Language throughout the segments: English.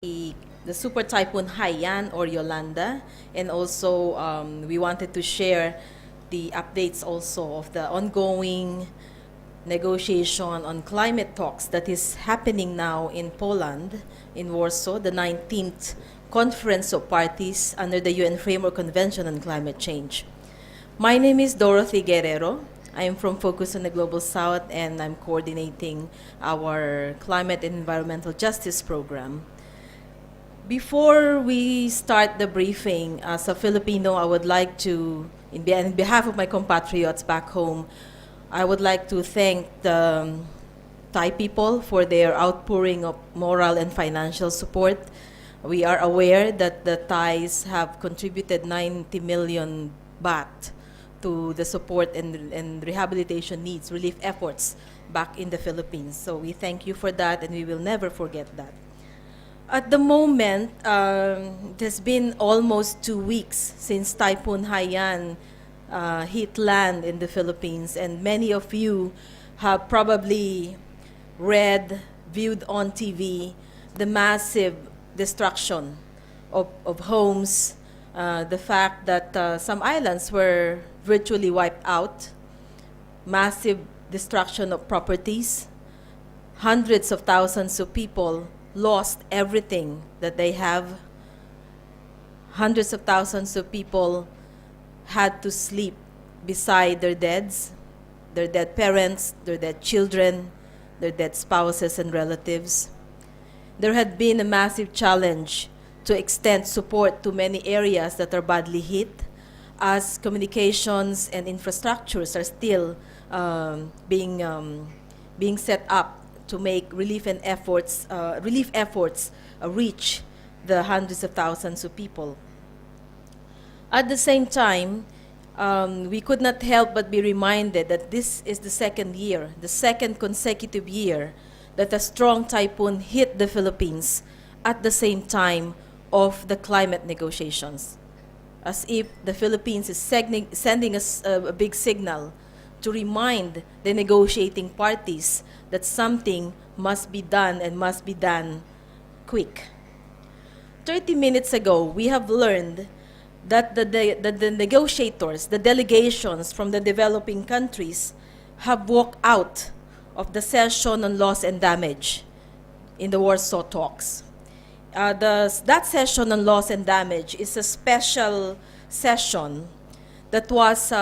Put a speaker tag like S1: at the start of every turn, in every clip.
S1: the super typhoon Haiyan or Yolanda, and also we wanted to share the updates also of the ongoing negotiation on climate talks that is happening now in Poland, in Warsaw, the 19th Conference of Parties under the UN Framework Convention on Climate Change. My name is Dorothy Guerrero. I am from Focus on the Global South, and I'm coordinating our climate and environmental justice program. Before we start the briefing, as a Filipino, I would like to, in behalf of my compatriots back home, I would like to thank the Thai people for their outpouring of moral and financial support. We are aware that the Thais have contributed 90 million baht to the support and rehabilitation needs, relief efforts back in the Philippines. So we thank you for that, and we will never forget that. At the moment, it has been almost 2 weeks since Typhoon Haiyan hit land in the Philippines, and many of you have probably read, viewed on TV, the massive destruction of homes, the fact that some islands were virtually wiped out, massive destruction of properties, hundreds of thousands of people lost everything that they have. Hundreds of thousands of people had to sleep beside their deads, their dead parents, their dead children, their dead spouses and relatives. There had been a massive challenge to extend support to many areas that are badly hit, as communications and infrastructures are still being set up to make relief efforts reach the hundreds of thousands of people. At the same time, we could not help but be reminded that this is the second consecutive year that a strong typhoon hit the Philippines at the same time of the climate negotiations, as if the Philippines is sending us a big signal to remind the negotiating parties that something must be done, and must be done quick. 30 minutes ago, we have learned that the negotiators, the delegations from the developing countries, have walked out of the session on loss and damage in the Warsaw talks. That session on loss and damage is a special session that was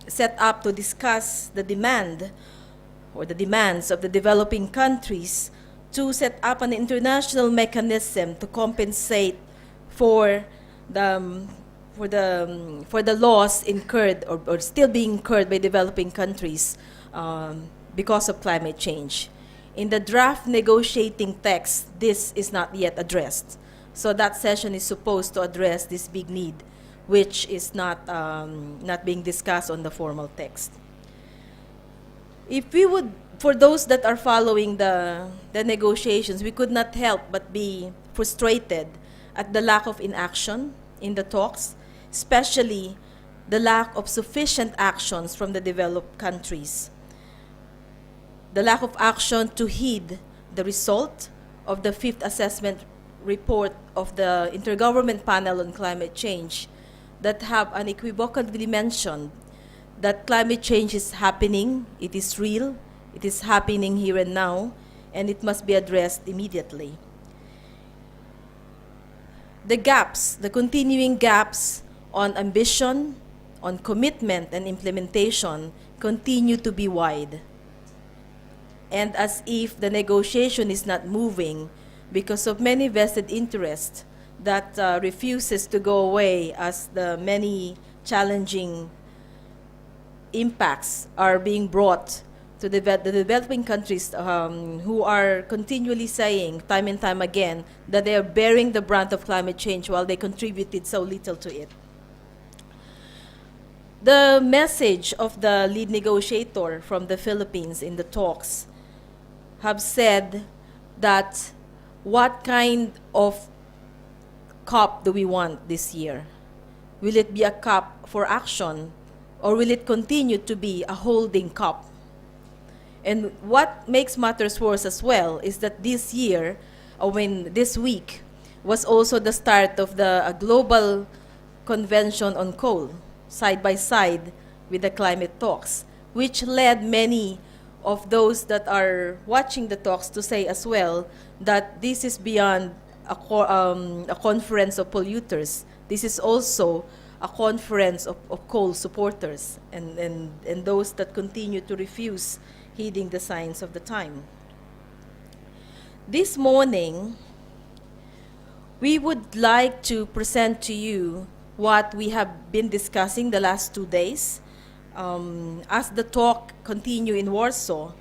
S1: set up to discuss the demands of the developing countries to set up an international mechanism to compensate for the loss incurred or still being incurred by developing countries because of climate change. In the draft negotiating text, this is not yet addressed. So that session is supposed to address this big need, which is not being discussed on the formal text. If we would, for those that are following the negotiations, we could not help but be frustrated at the lack of inaction in the talks, especially the lack of sufficient actions from the developed countries. The lack of action to heed the result of the fifth assessment report of the Intergovernment Panel on Climate Change that have unequivocally mentioned that climate change is happening, it is real, it is happening here and now, and it must be addressed immediately. The gaps, the continuing gaps on ambition, on commitment and implementation continue to be wide. And as if the negotiation is not moving because of many vested interests that refuses to go away as the many challenging impacts are being brought to the developing countries who are continually saying time and time again that they are bearing the brunt of climate change while they contributed so little to it. The message of the lead negotiator from the Philippines in the talks have said that what kind of COP do we want this year? Will it be a COP for action, or will it continue to be a holding COP? And what makes matters worse as well is that this year, this week, was also the start of the global convention on coal, side by side with the climate talks, which led many of those that are watching the talks to say as well that this is beyond a conference of polluters. This is also a conference of coal supporters and those that continue to refuse heeding the signs of the time. This morning, we would like to present to you what we have been discussing the last 2 days. As the talk continue in Warsaw,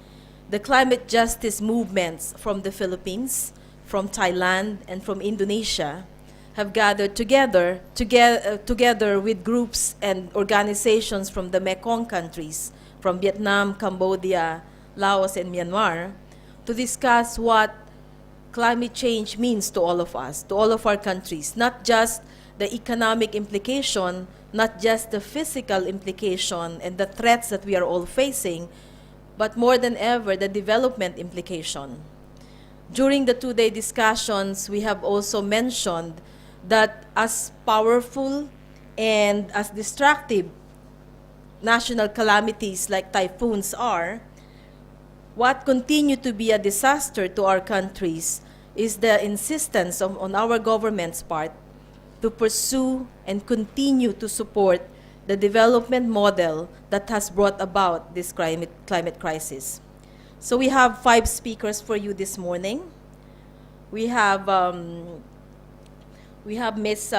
S1: the climate justice movements from the Philippines, from Thailand, and from Indonesia have gathered together with groups and organizations from the Mekong countries, from Vietnam, Cambodia, Laos, and Myanmar, to discuss what climate change means to all of us, to all of our countries, not just the economic implication, not just the physical implication and the threats that we are all facing, but more than ever, the development implication. During the 2-day discussions, we have also mentioned that as powerful and as destructive national calamities like typhoons are, what continue to be a disaster to our countries is the insistence on our government's part to pursue and continue to support the development model that has brought about this climate crisis. So we have 5 speakers for you this morning. We have Ms.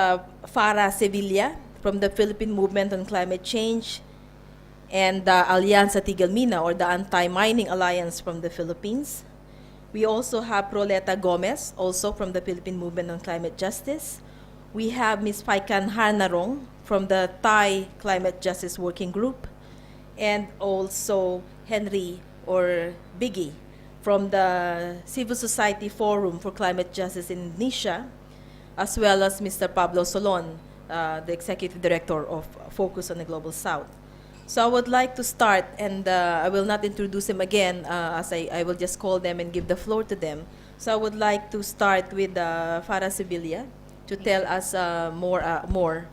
S1: Farah Sevilla from the Philippine Movement on Climate Change and the Alianza Tigalmina, or the Anti-Mining Alliance from the Philippines. We also have Proleta Gomez, also from the Philippine Movement on Climate Justice. We have Ms. Paikan Harnarong from the Thai Climate Justice Working Group, and also Henry or Biggie from the Civil Society Forum for Climate Justice in Indonesia, as well as Mr. Pablo Solon, the Executive Director of Focus on the Global South. So I would like to start, and I will not introduce them again, as I will just call them and give the floor to them. So I would like to start with Farah Sibilia to tell us more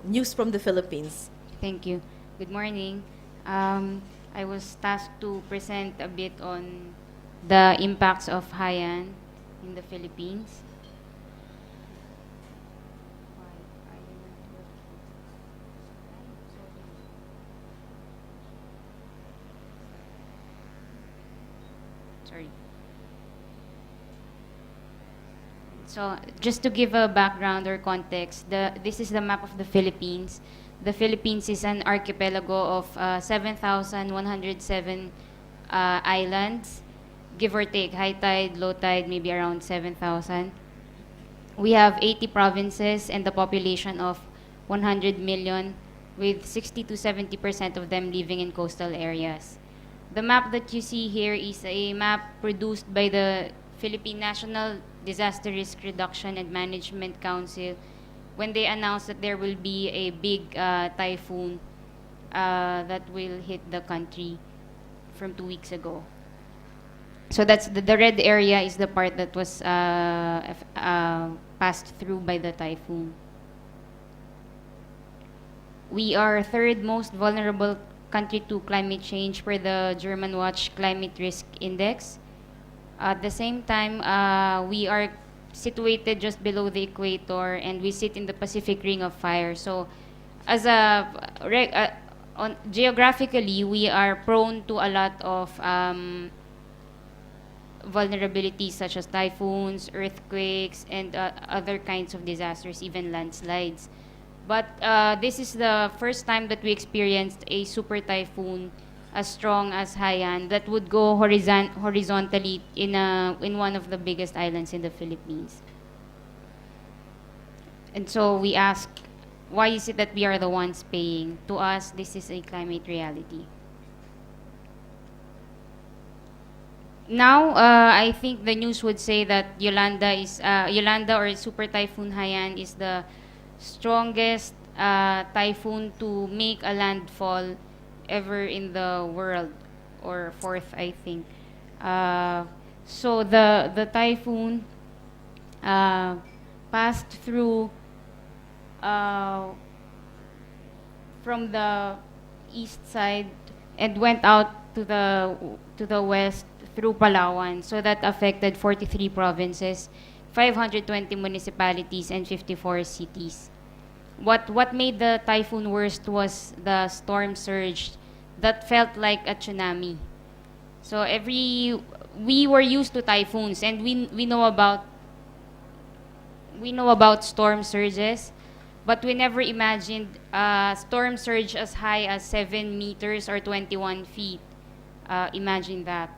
S1: news from the Philippines.
S2: Thank you. Good morning. I was tasked to present a bit on the impacts of Haiyan in the Philippines. Sorry. So, just to give a background or context, this is the map of the Philippines. The Philippines is an archipelago of 7,107 islands, give or take, high tide, low tide, maybe around 7,000. We have 80 provinces and the population of 100 million, with 60 to 70% of them living in coastal areas. The map that you see here is a map produced by the Philippine National Disaster Risk Reduction and Management Council when they announced that there will be a big typhoon that will hit the country from 2 weeks ago. So that's the red area is the part that was passed through by the typhoon. We are third most vulnerable country to climate change per the German Watch Climate Risk Index. At the same time, we are situated just below the equator, and we sit in the Pacific Ring of Fire. So, as geographically, we are prone to a lot of vulnerabilities such as typhoons, earthquakes, and other kinds of disasters, even landslides. But this is the first time that we experienced a super typhoon as strong as Haiyan that would go horizontally in one of the biggest islands in the Philippines. And so we ask, why is it that we are the ones paying? To us, this is a climate reality. Now, I think the news would say that Yolanda or Super Typhoon Haiyan is the strongest typhoon to make a landfall ever in the world, or fourth, I think. So the typhoon passed through uh, from the east side and went out to the west through Palawan. So that affected 43 provinces, 520 municipalities, and 54 cities. What made the typhoon worst was the storm surge that felt like a tsunami. So we were used to typhoons, and we know about storm surges, but we never imagined a storm surge as high as 7 meters or 21 feet. Imagine that.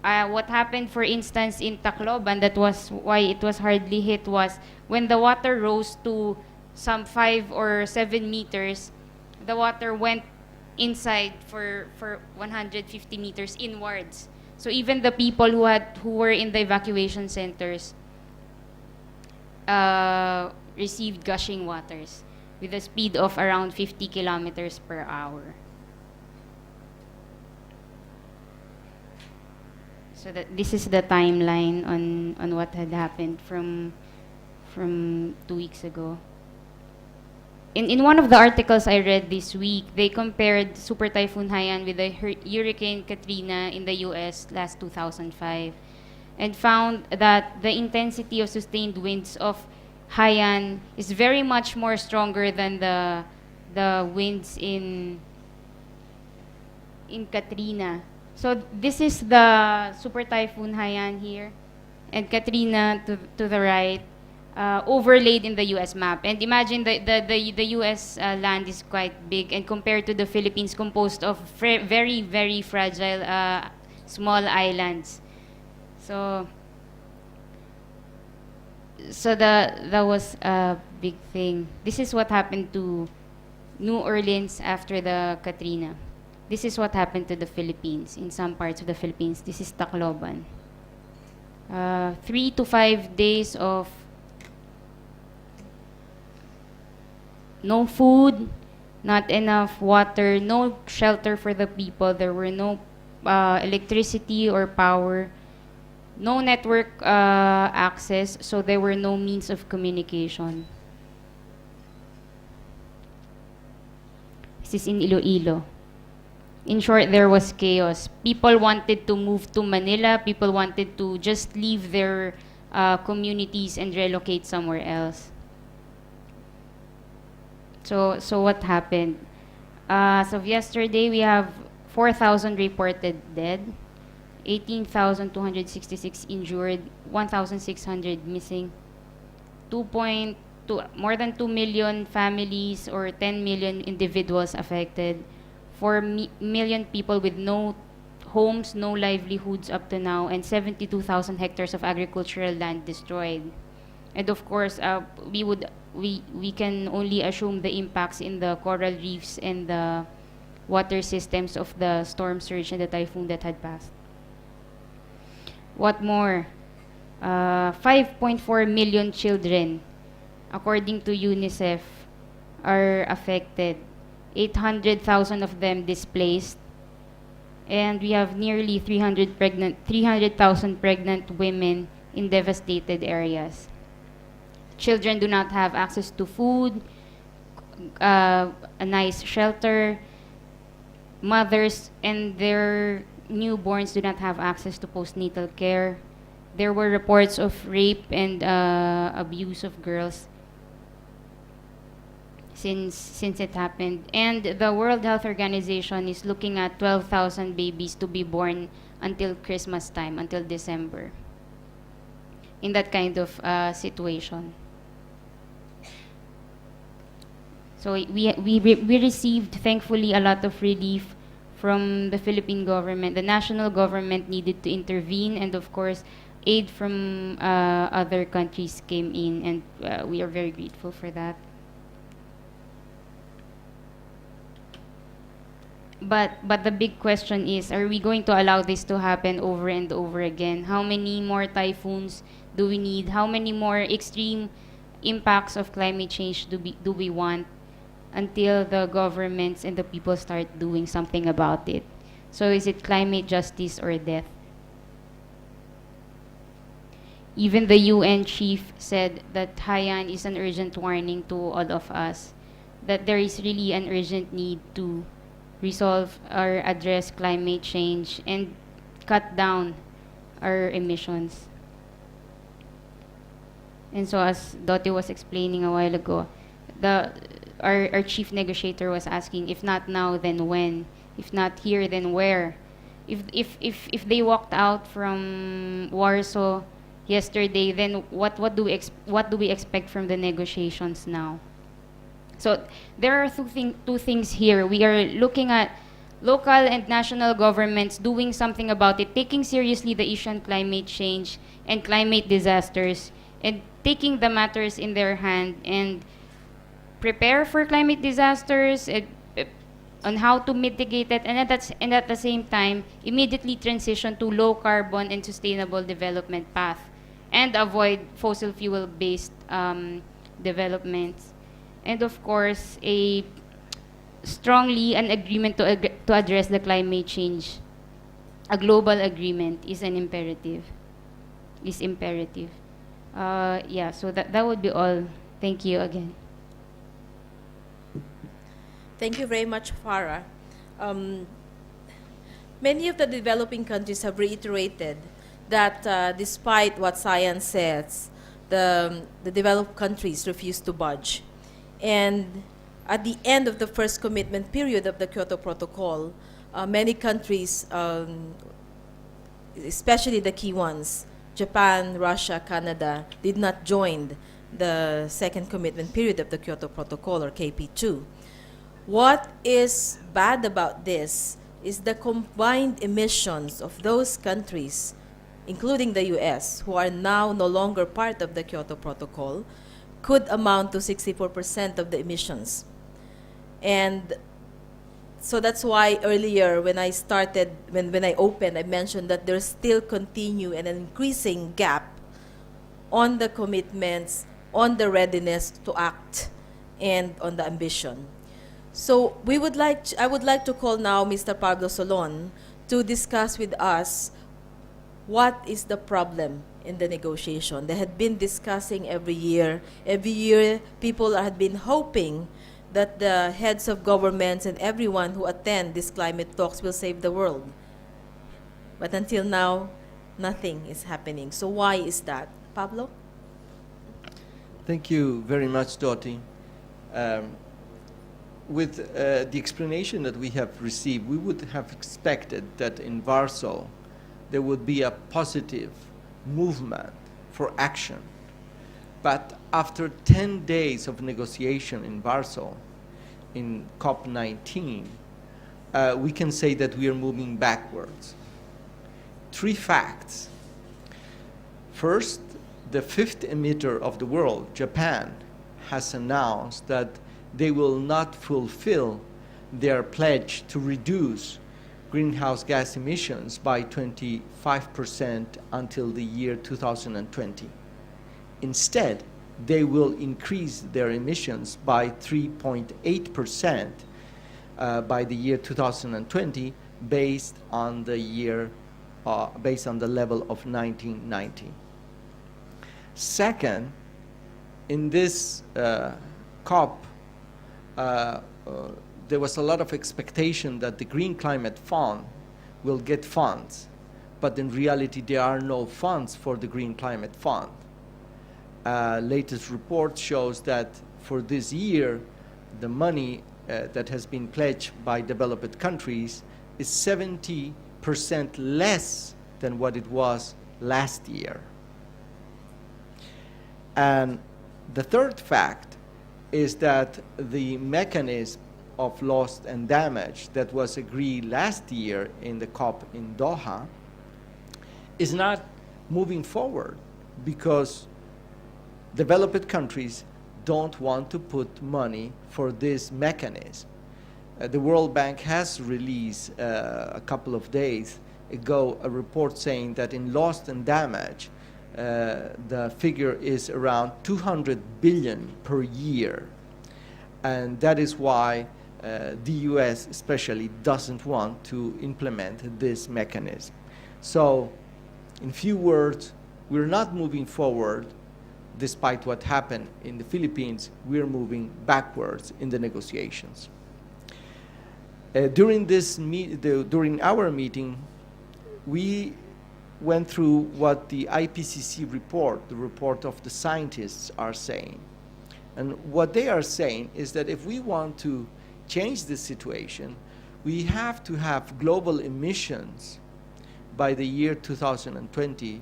S2: What happened, for instance, in Tacloban, that was why it was hardly hit, was when the water rose to some 5 or 7 meters, the water went inside for 150 meters inwards. So even the people who were in the evacuation centers received gushing waters with a speed of around 50 kilometers per hour. So that this is the timeline on what had happened from 2 weeks ago. In one of the articles I read this week, they compared Super Typhoon Haiyan with the Hurricane Katrina in the US last 2005, and found that the intensity of sustained winds of Haiyan is very much more stronger than the winds in Katrina. So this is the Super Typhoon Haiyan here, and Katrina to the right, overlaid in the U.S. map. And imagine the U.S. Land is quite big, and compared to the Philippines, composed of very, very fragile small islands. So that was a big thing. This is what happened to New Orleans after the Katrina. This is what happened to the Philippines, in some parts of the Philippines. This is Tacloban. 3 to 5 days of no food, not enough water, no shelter for the people. There were no electricity or power, no network access, so there were no means of communication. This is in Iloilo. In short, there was chaos. People wanted to move to Manila. People wanted to just leave their communities and relocate somewhere else. So what happened? As of yesterday, we have 4,000 reported dead, 18,266 injured, 1,600 missing, more than 2 million families or 10 million individuals affected, 4 million people with no homes, no livelihoods up to now, and 72,000 hectares of agricultural land destroyed. And of course, we can only assume the impacts in the coral reefs and the water systems of the storm surge and the typhoon that had passed. What more? 5.4 million children, according to UNICEF, are affected. 800,000 of them displaced, and we have nearly 300,000 pregnant women in devastated areas. Children do not have access to food, a nice shelter. Mothers and their newborns do not have access to postnatal care. There were reports of rape and abuse of girls since it happened. And the World Health Organization is looking at 12,000 babies to be born until Christmas time, until December, in that kind of situation. So we received, thankfully, a lot of relief from the Philippine government. The national government needed to intervene, and of course, aid from other countries came in, and we are very grateful for that. But the big question is, are we going to allow this to happen over and over again? How many more typhoons do we need? How many more extreme impacts of climate change do we want, until the governments and the people start doing something about it? So is it climate justice or death? Even the UN chief said that Haiyan is an urgent warning to all of us, that there is really an urgent need to resolve or address climate change and cut down our emissions. And so as Dottie was explaining a while ago, our chief negotiator was asking, if not now, then when? If not here, then where? If they walked out from Warsaw yesterday, then what do we expect from the negotiations now? So there are two things here. We are looking at local and national governments doing something about it, taking seriously the issue on climate change and climate disasters, and taking the matters in their hand and prepare for climate disasters, on how to mitigate it, and at the same time, immediately transition to low carbon and sustainable development path, and avoid fossil fuel-based developments. And of course, strongly an agreement to address the climate change. A global agreement is imperative. Yeah, so that would be all. Thank you again.
S1: Thank you very much, Farah. Many of the developing countries have reiterated that despite what science says, the developed countries refuse to budge. And at the end of the first commitment period of the Kyoto Protocol, many countries, especially the key ones, Japan, Russia, Canada, did not join the second commitment period of the Kyoto Protocol, or KP2. What is bad about this is the combined emissions of those countries, including the US, who are now no longer part of the Kyoto Protocol, could amount to 64% of the emissions. And so that's why earlier when I started, when I opened, I mentioned that there's still continue an increasing gap on the commitments, on the readiness to act, and on the ambition. So I would like to call now Mr. Pablo Solon to discuss with us what is the problem in the negotiation. They had been discussing every year. Every year, people had been hoping that the heads of governments and everyone who attend these climate talks will save the world. But until now, nothing is happening. So why is that? Pablo?
S3: Thank you very much, Dottie. With the explanation that we have received, we would have expected that in Warsaw there would be a positive movement for action. But after 10 days of negotiation in Warsaw, in COP19, we can say that we are moving backwards. 3 facts. First, the 5th emitter of the world, Japan, has announced that they will not fulfill their pledge to reduce greenhouse gas emissions by 25% until the year 2020. Instead, they will increase their emissions by 3.8% by the year 2020, based on the level of 1990. Second, in this COP, there was a lot of expectation that the Green Climate Fund will get funds, but in reality there are no funds for the Green Climate Fund. Latest report shows that for this year, the money that has been pledged by developed countries is 70% less than what it was last year. And the third fact is that the mechanism of loss and damage that was agreed last year in the COP in Doha is not moving forward because developed countries don't want to put money for this mechanism. The World Bank has released a couple of days ago a report saying that in loss and damage, the figure is around 200 billion per year. And that is why the US especially doesn't want to implement this mechanism. So, in few words, We're not moving forward despite what happened in the Philippines. We're moving backwards in the negotiations. During our meeting, we went through what the IPCC report, the report of the scientists, are saying. And what they are saying is that if we want to change this situation, we have to have global emissions by the year 2020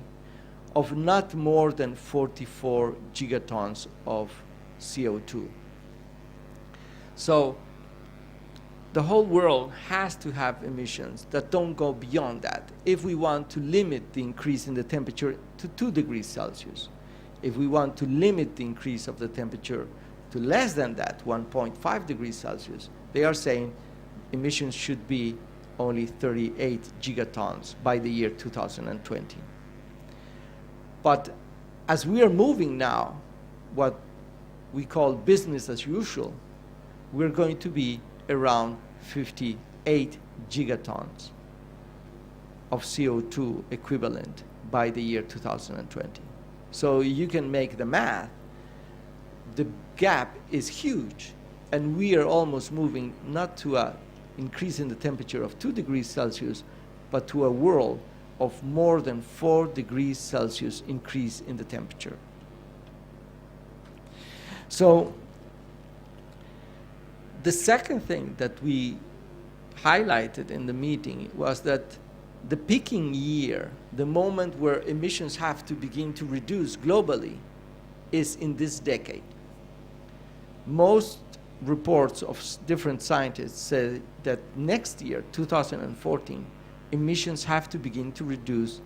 S3: of not more than 44 gigatons of CO2. So the whole world has to have emissions that don't go beyond that if we want to limit the increase in the temperature to 2 degrees Celsius. If we want to limit the increase of the temperature to less than that, 1.5 degrees Celsius, they are saying emissions should be only 38 gigatons by the year 2020. But as we are moving now, what we call business as usual, we're going to be around 58 gigatons of CO2 equivalent by the year 2020. So you can make the math. The gap is huge, and we are almost moving not to an increase in the temperature of 2 degrees Celsius, but to a world of more than 4 degrees Celsius increase in the temperature. So the second thing that we highlighted in the meeting was that the peaking year, the moment where emissions have to begin to reduce globally, is in this decade. Most reports of different scientists say that next year, 2014, emissions have to begin to reduce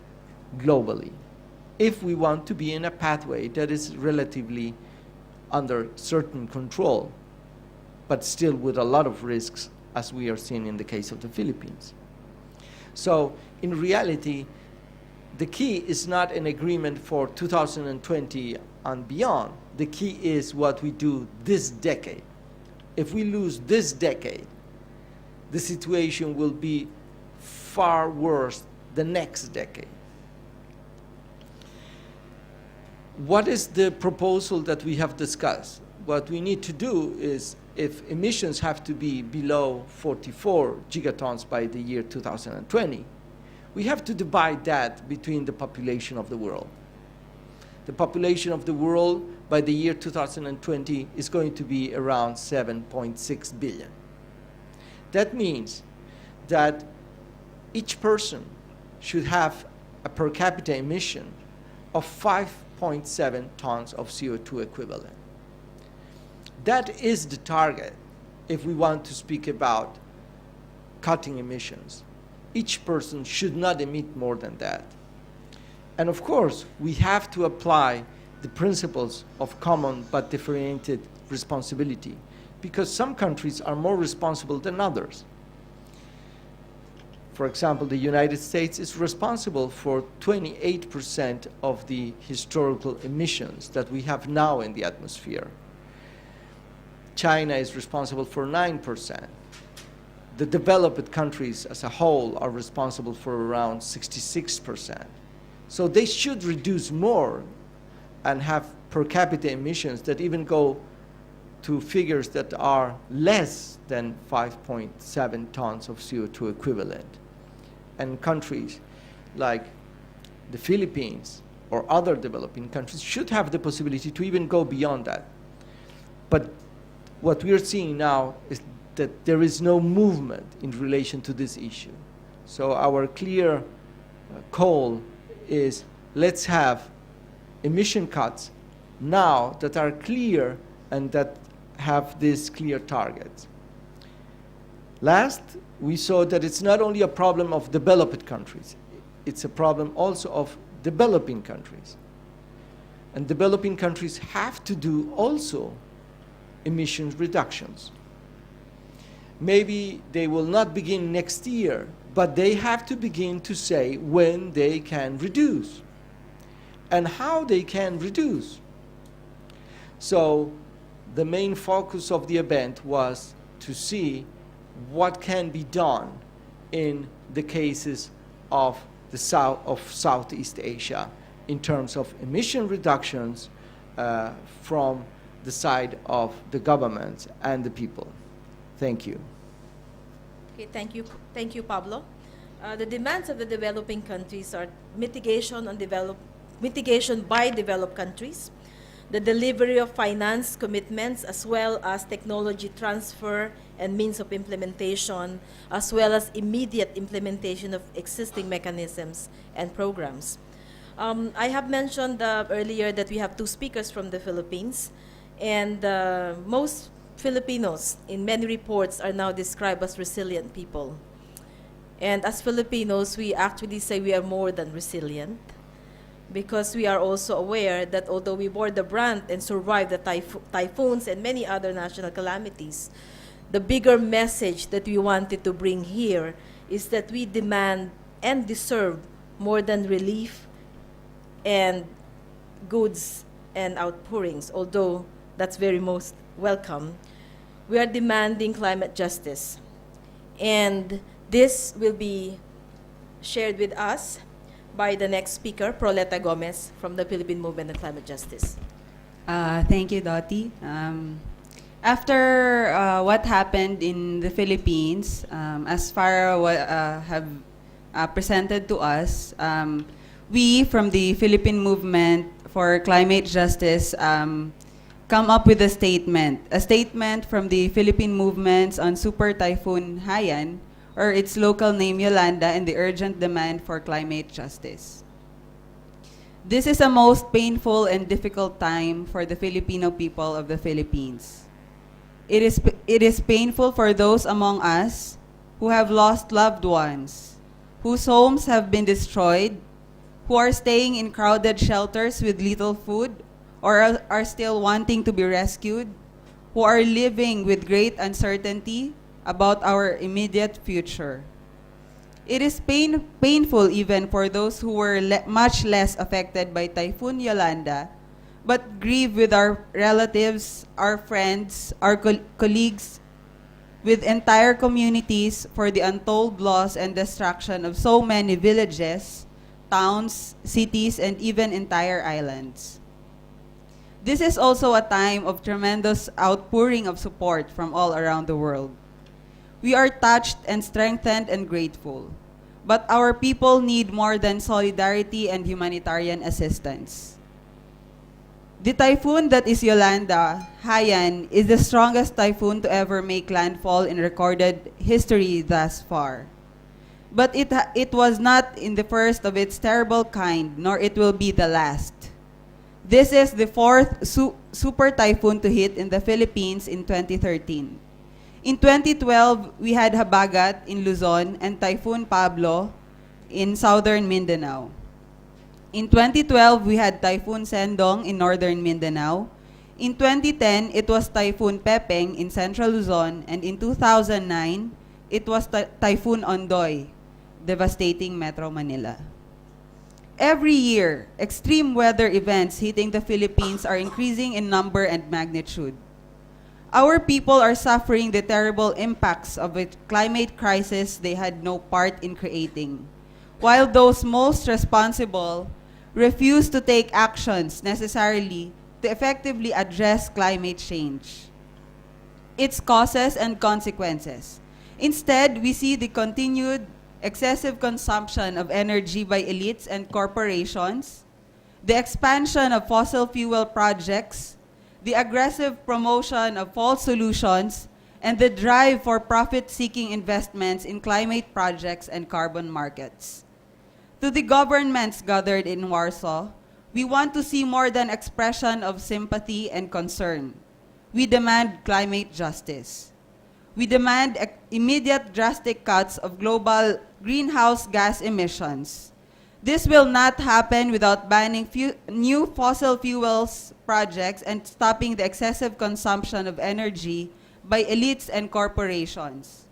S3: globally if we want to be in a pathway that is relatively under certain control, but still with a lot of risks, as we are seeing in the case of the Philippines. So in reality, the key is not an agreement for 2020 and beyond. The key is what we do this decade. If we lose this decade, the situation will be far worse the next decade. What is the proposal that we have discussed? What we need to do is, if emissions have to be below 44 gigatons by the year 2020, we have to divide that between the population of the world. The population of the world by the year 2020 is going to be around 7.6 billion. That means that each person should have a per capita emission of 5.7 tons of CO2 equivalent. That is the target if we want to speak about cutting emissions. Each person should not emit more than that. And of course, we have to apply the principles of common but differentiated responsibility, because some countries are more responsible than others. For example, the United States is responsible for 28% of the historical emissions that we have now in the atmosphere. China is responsible for 9%. The developed countries as a whole are responsible for around 66%. So they should reduce more and have per capita emissions that even go to figures that are less than 5.7 tons of CO2 equivalent. And countries like the Philippines or other developing countries should have the possibility to even go beyond that. But what we are seeing now is that there is no movement in relation to this issue. So our clear call is, let's have emission cuts now that are clear and that have these clear targets. Last, we saw that it's not only a problem of developed countries, it's a problem also of developing countries. And developing countries have to do also emissions reductions. Maybe they will not begin next year, but they have to begin to say when they can reduce and how they can reduce. So the main focus of the event was to see what can be done in the cases of the Southeast Asia, in terms of emission reductions from the side of the governments and the people. Thank you.
S1: Okay, thank you, Pablo. The demands of the developing countries are mitigation by developed countries, the delivery of finance commitments, as well as technology transfer and means of implementation, as well as immediate implementation of existing mechanisms and programs. I have mentioned earlier that we have two speakers from the Philippines, and most Filipinos in many reports are now described as resilient people. And as Filipinos, we actually say we are more than resilient, because we are also aware that although we bore the brunt and survived the typhoons and many other national calamities, the bigger message that we wanted to bring here is that we demand and deserve more than relief and goods and outpourings, although that's very most welcome. We are demanding climate justice. And this will be shared with us by the next speaker, Proleta Gomez from the Philippine Movement on Climate Justice.
S4: Thank you, Dottie. After what happened in the Philippines, as far what have presented to us, we from the Philippine Movement for Climate Justice come up with a statement from the Philippine movements on Super Typhoon Haiyan, or its local name Yolanda, and the urgent demand for climate justice. This is a most painful and difficult time for the Filipino people of the Philippines. It is painful for those among us who have lost loved ones, whose homes have been destroyed, who are staying in crowded shelters with little food, or are still wanting to be rescued, who are living with great uncertainty about our immediate future. It is painful even for those who were much less affected by Typhoon Yolanda, but grieve with our relatives, our friends, our colleagues, with entire communities for the untold loss and destruction of so many villages, towns, cities, and even entire islands. This is also a time of tremendous outpouring of support from all around the world. We are touched and strengthened and grateful, but our people need more than solidarity and humanitarian assistance. The typhoon that is Yolanda, Haiyan, is the strongest typhoon to ever make landfall in recorded history thus far. But it was not in the first of its terrible kind, nor it will be the last. This is the fourth super typhoon to hit in the Philippines in 2013. In 2012, we had Habagat in Luzon and Typhoon Pablo in southern Mindanao. In 2012, we had Typhoon Sendong in northern Mindanao. In 2010, it was Typhoon Pepeng in central Luzon, and in 2009, it was Typhoon Ondoy, devastating Metro Manila. Every year, extreme weather events hitting the Philippines are increasing in number and magnitude. Our people are suffering the terrible impacts of a climate crisis they had no part in creating, while those most responsible refuse to take actions necessarily to effectively address climate change, its causes and consequences. Instead, we see the continued excessive consumption of energy by elites and corporations, the expansion of fossil fuel projects, the aggressive promotion of false solutions, and the drive for profit-seeking investments in climate projects and carbon markets. To the governments gathered in Warsaw, we want to see more than expression of sympathy and concern. We demand climate justice. We demand immediate drastic cuts of global greenhouse gas emissions. This will not happen without banning new fossil fuels projects and stopping the excessive consumption of energy by elites and corporations.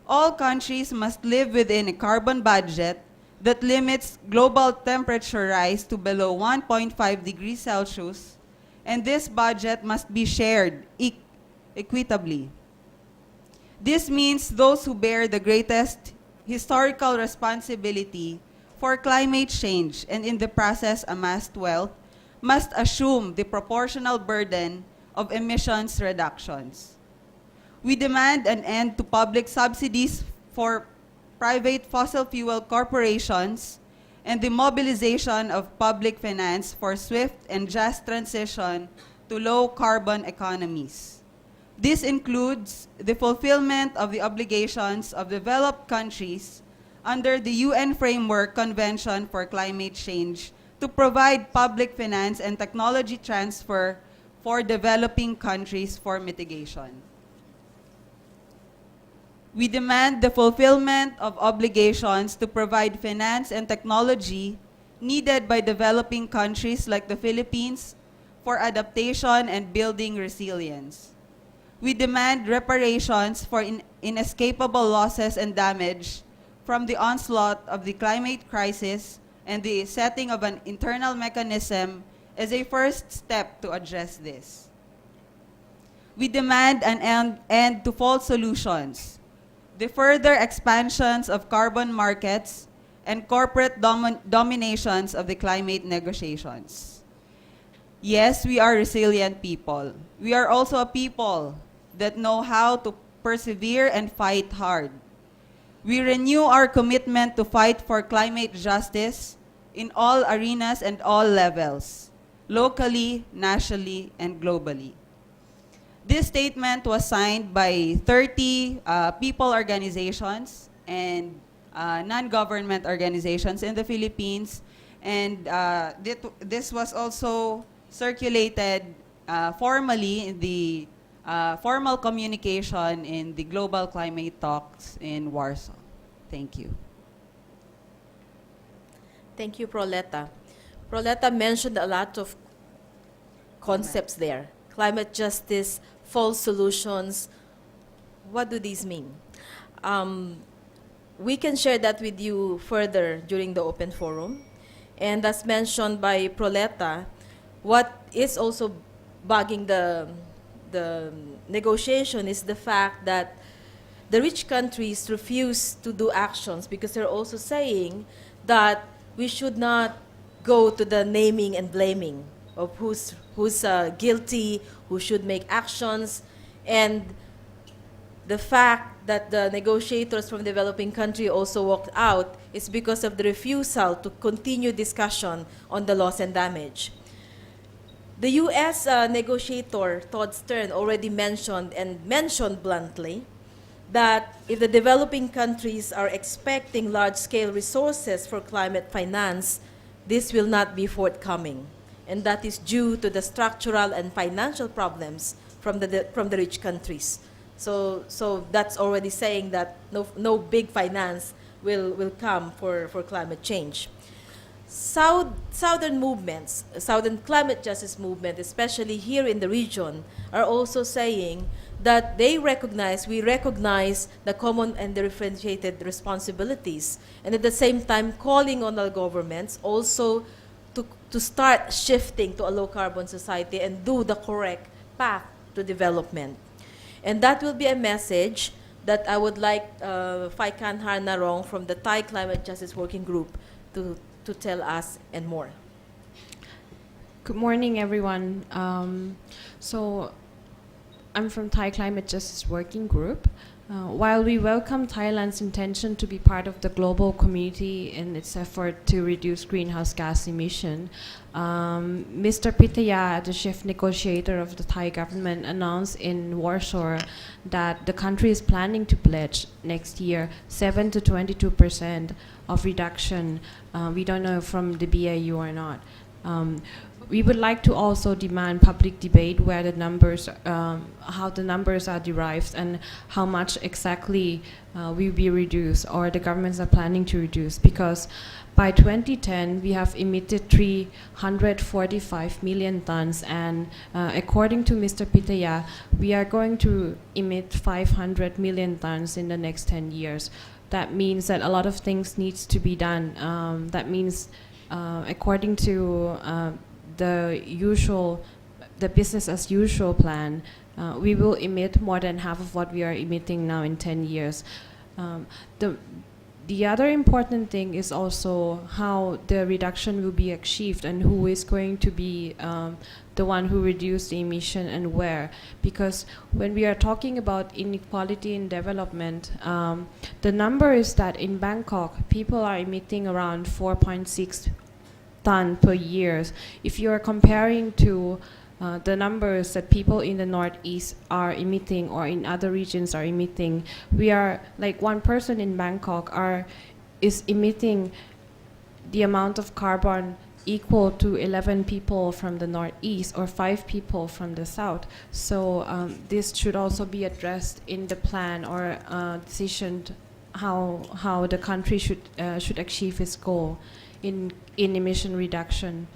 S4: All countries must live within a carbon budget that limits global temperature rise to below 1.5 degrees Celsius, and this budget must be shared equitably. This means those who bear the greatest historical responsibility for climate change and in the process amassed wealth must assume the proportional burden of emissions reductions. We demand an end to public subsidies for private fossil fuel corporations and the mobilization of public finance for swift and just transition to low-carbon economies. This includes the fulfillment of the obligations of developed countries under the UN Framework Convention for Climate Change to provide public finance and technology transfer for developing countries for mitigation. We demand the fulfillment of obligations to provide finance and technology needed by developing countries like the Philippines for adaptation and building resilience. We demand reparations for inescapable losses and damage from the onslaught of the climate crisis and the setting of an internal mechanism as a first step to address this. We demand an end to false solutions, the further expansions of carbon markets, and corporate dominations of the climate negotiations. Yes, we are resilient people. We are also a people that know how to persevere and fight hard. We renew our commitment to fight for climate justice in all arenas and all levels, locally, nationally, and globally. This statement was signed by 30 people organizations and non-government organizations in the Philippines, and this was also circulated formally in the formal communication in the Global Climate Talks in Warsaw. Thank you.
S1: Thank you, Proleta. Proleta mentioned a lot of concepts there. Climate justice, false solutions. What do these mean? We can share that with you further during the open forum. And as mentioned by Proleta, what is also bugging the negotiation is the fact that the rich countries refuse to do actions because they're also saying that we should not go to the naming and blaming of who's guilty, who should make actions, and the fact that the negotiators from developing country also walked out is because of the refusal to continue discussion on the loss and damage. The U.S. Negotiator Todd Stern already mentioned bluntly that if the developing countries are expecting large-scale resources for climate finance, this will not be forthcoming. And that is due to the structural and financial problems from the rich countries. So that's already saying that no big finance will come for climate change. Southern movements, Southern climate justice movement, especially here in the region, are also saying that we recognize the common and differentiated responsibilities, and at the same time calling on our governments also to start shifting to a low-carbon society and do the correct path to development. And that will be a message that I would like Phaikan Harnarong from the Thai Climate Justice Working Group to tell us and more.
S5: Good morning, everyone. So I'm from Thai Climate Justice Working Group. While we welcome Thailand's intention to be part of the global community in its effort to reduce greenhouse gas emission, Mr. Pitaya, the chief negotiator of the Thai government, announced in Warsaw that the country is planning to pledge next year 7 to 22% of reduction. We don't know from the BAU or not. We would like to also demand public debate where the numbers, how the numbers are derived and how much exactly will be reduced or the governments are planning to reduce, because by 2010 we have emitted 345 million tons, and according to Mr. Pitaya, we are going to emit 500 million tons in the next 10 years. That means that a lot of things needs to be done. That means according to the business as usual plan, we will emit more than half of what we are emitting now in 10 years. The the other important thing is also how the reduction will be achieved and who is going to be the one who reduce the emission and where. Because when we are talking about inequality in development, the number is that in Bangkok, people are emitting around 4.6 ton per year. If you are comparing to the numbers that people in the Northeast are emitting or in other regions are emitting, we are like one person in Bangkok is emitting the amount of carbon equal to 11 people from the Northeast or 5 people from the South. So this should also be addressed in the plan or decision how the country should achieve its goal in emission reduction.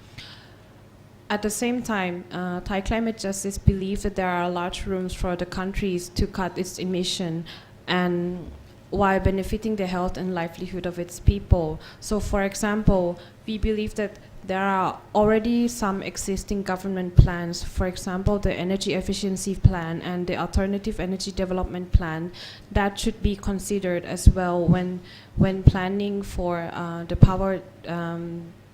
S5: At the same time, Thai Climate Justice believes that there are large rooms for the countries to cut its emission and while benefiting the health and livelihood of its people. So for example, we believe that there are already some existing government plans, for example, the Energy Efficiency Plan and the Alternative Energy Development Plan, that should be considered as well when planning for the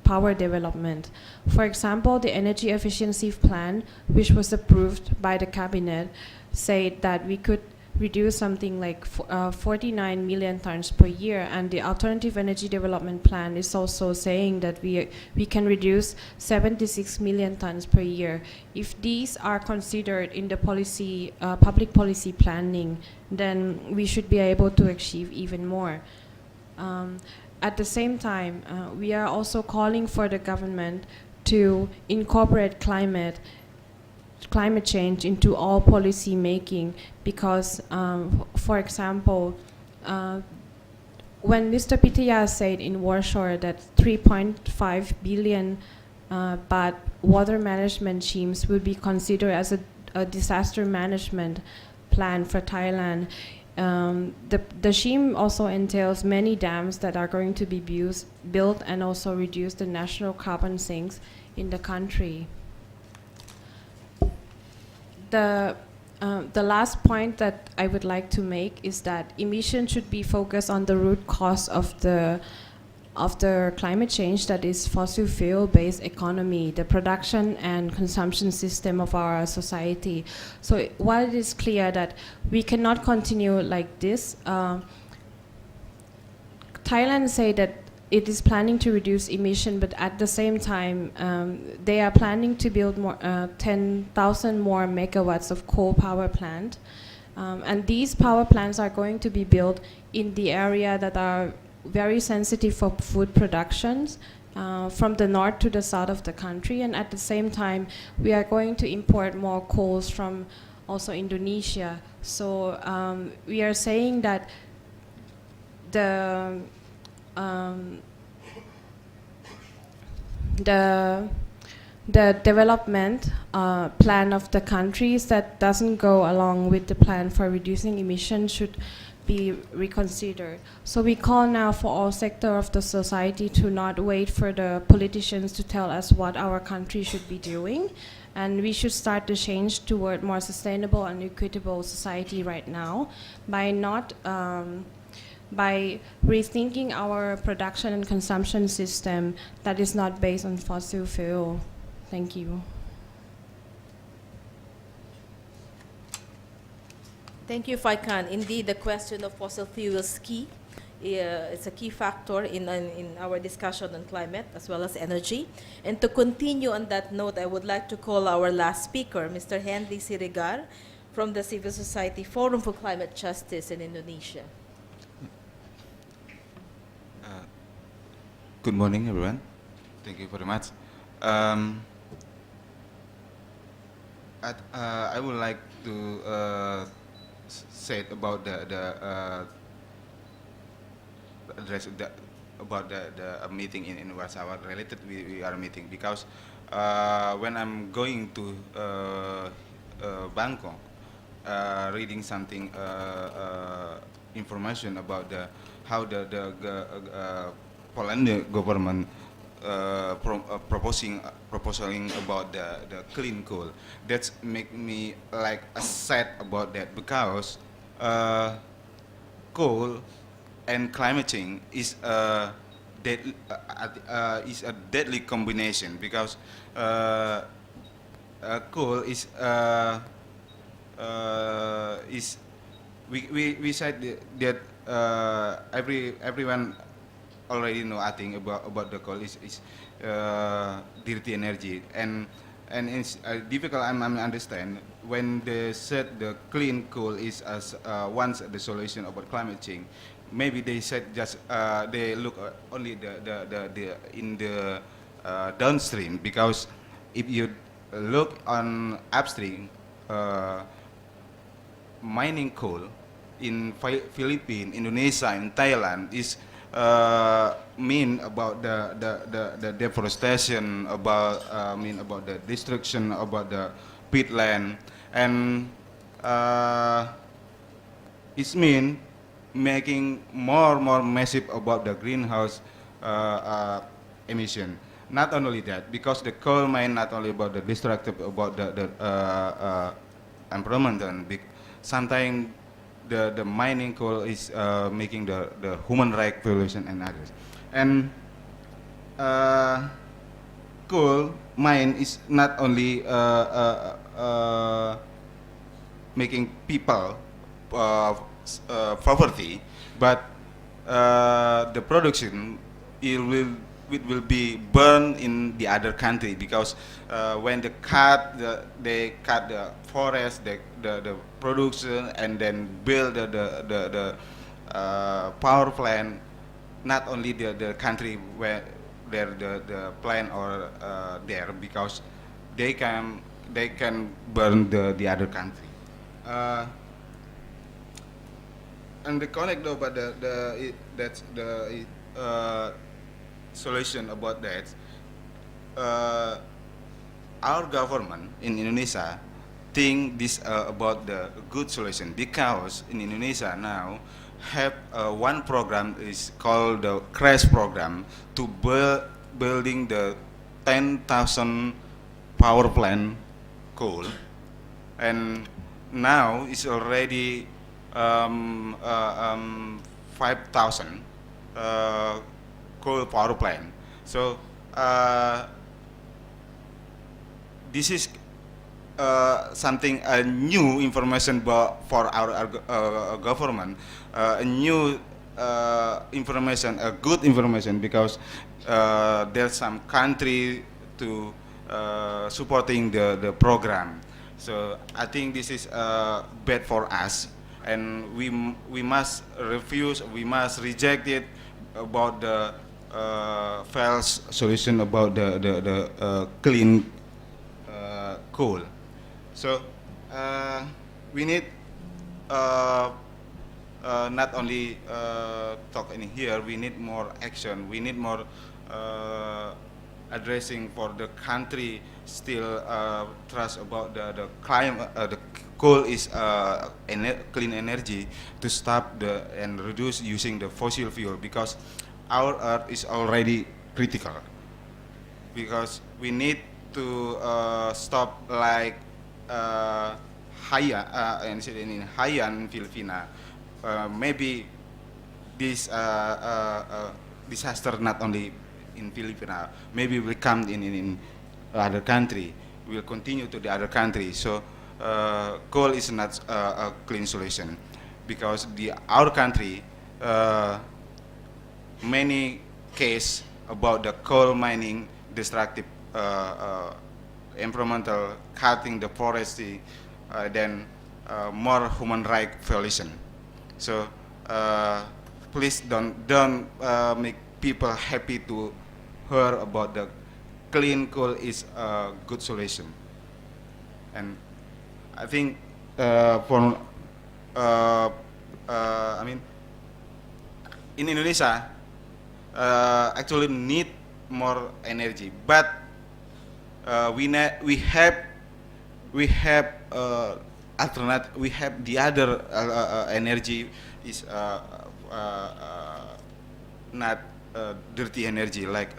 S5: power development. For example, the Energy Efficiency Plan, which was approved by the cabinet, said that we could reduce something like 49 million tons per year, and the Alternative Energy Development Plan is also saying that we can reduce 76 million tons per year. If these are considered in the policy, public policy planning, then we should be able to achieve even more. At the same time, we are also calling for the government to incorporate climate change into all policy making because, for example, when Mr. Pitaya said in Warsaw that 3.5 billion baht water management schemes will be considered as a disaster management plan for Thailand, the scheme also entails many dams that are going to be built and also reduce the national carbon sinks in the country. The last point that I would like to make is that emission should be focused on the root cause of the climate change, that is fossil fuel-based economy, the production and consumption system of our society. So while it is clear that we cannot continue like this, Thailand say that it is planning to reduce emission, but at the same time, they are planning to build more 10,000 more megawatts of coal power plant. And these power plants are going to be built in the area that are very sensitive for food productions, from the north to the south of the country. And at the same time, we are going to import more coals from also Indonesia. So we are saying that the development plan of the countries that doesn't go along with the plan for reducing emissions should be reconsidered. So we call now for all sectors of the society to not wait for the politicians to tell us what our country should be doing, and we should start the change toward more sustainable and equitable society right now by rethinking our production and consumption system that is not based on fossil fuel. Thank you.
S1: Thank you, Faikan. Indeed, the question of fossil fuel is key. It's a key factor in our discussion on climate as well as energy. And to continue on that note, I would like to call our last speaker, Mr. Henry Sirigar from the Civil Society Forum for Climate Justice in Indonesia.
S6: Good morning, everyone. Thank you very much. I would like to say about the address about the meeting in Warsaw related we are meeting, because when I'm going to Bangkok, reading something information about how the Poland government proposing about the clean coal. That's make me like sad about that, because coal and climate change is a deadly combination because coal is we said that everyone already know, I think, about the coal is dirty energy, and it's difficult. I understand when they said the clean coal is as once the solution about climate change. Maybe they said just they look only the in the downstream, because if you look on upstream, mining coal in Philippines, Indonesia, and Thailand is mean about the deforestation, about mean about the destruction, about the peatland, and it's mean making more massive about the greenhouse emission. Not only that, because the coal mine not only about the destructive about the environment, and sometimes the mining coal is making the human rights violation and others. And coal mine is not only making people poverty, but the production it will be burned in the other country, because when they cut the forest, the production, and then build the power plant. Not only the country where the plant or there, because they can burn the other country. And the connect though, but that's the solution about that. Our government in Indonesia think this about the good solution, because in Indonesia now have one program is called the CRASH program to building the 10,000 power plant coal, and now it's already 5,000 coal power plant. So this is something new information for our government, a new information, a good information, because there's some country to supporting the program. So I think this is bad for us, and we must refuse, we must reject it about the false solution about the clean coal. So we need not only talk in here, we need more action, we need more addressing for the country still trust about the climate, the coal is clean energy, to stop and reduce using the fossil fuel, because our earth is already critical, because we need to stop like Haiyan, in Haiyan, Filipina. Maybe this disaster not only in Filipina, maybe will come in other country, will continue to the other country. So coal is not a clean solution, because our country many case about the coal mining destructive environmental, cutting the forestry, then more human rights violation. So please don't make people happy to hear about the clean coal is a good solution. And I think for I mean, in Indonesia actually need more energy, but we have alternate. We have the other energy is not dirty energy, like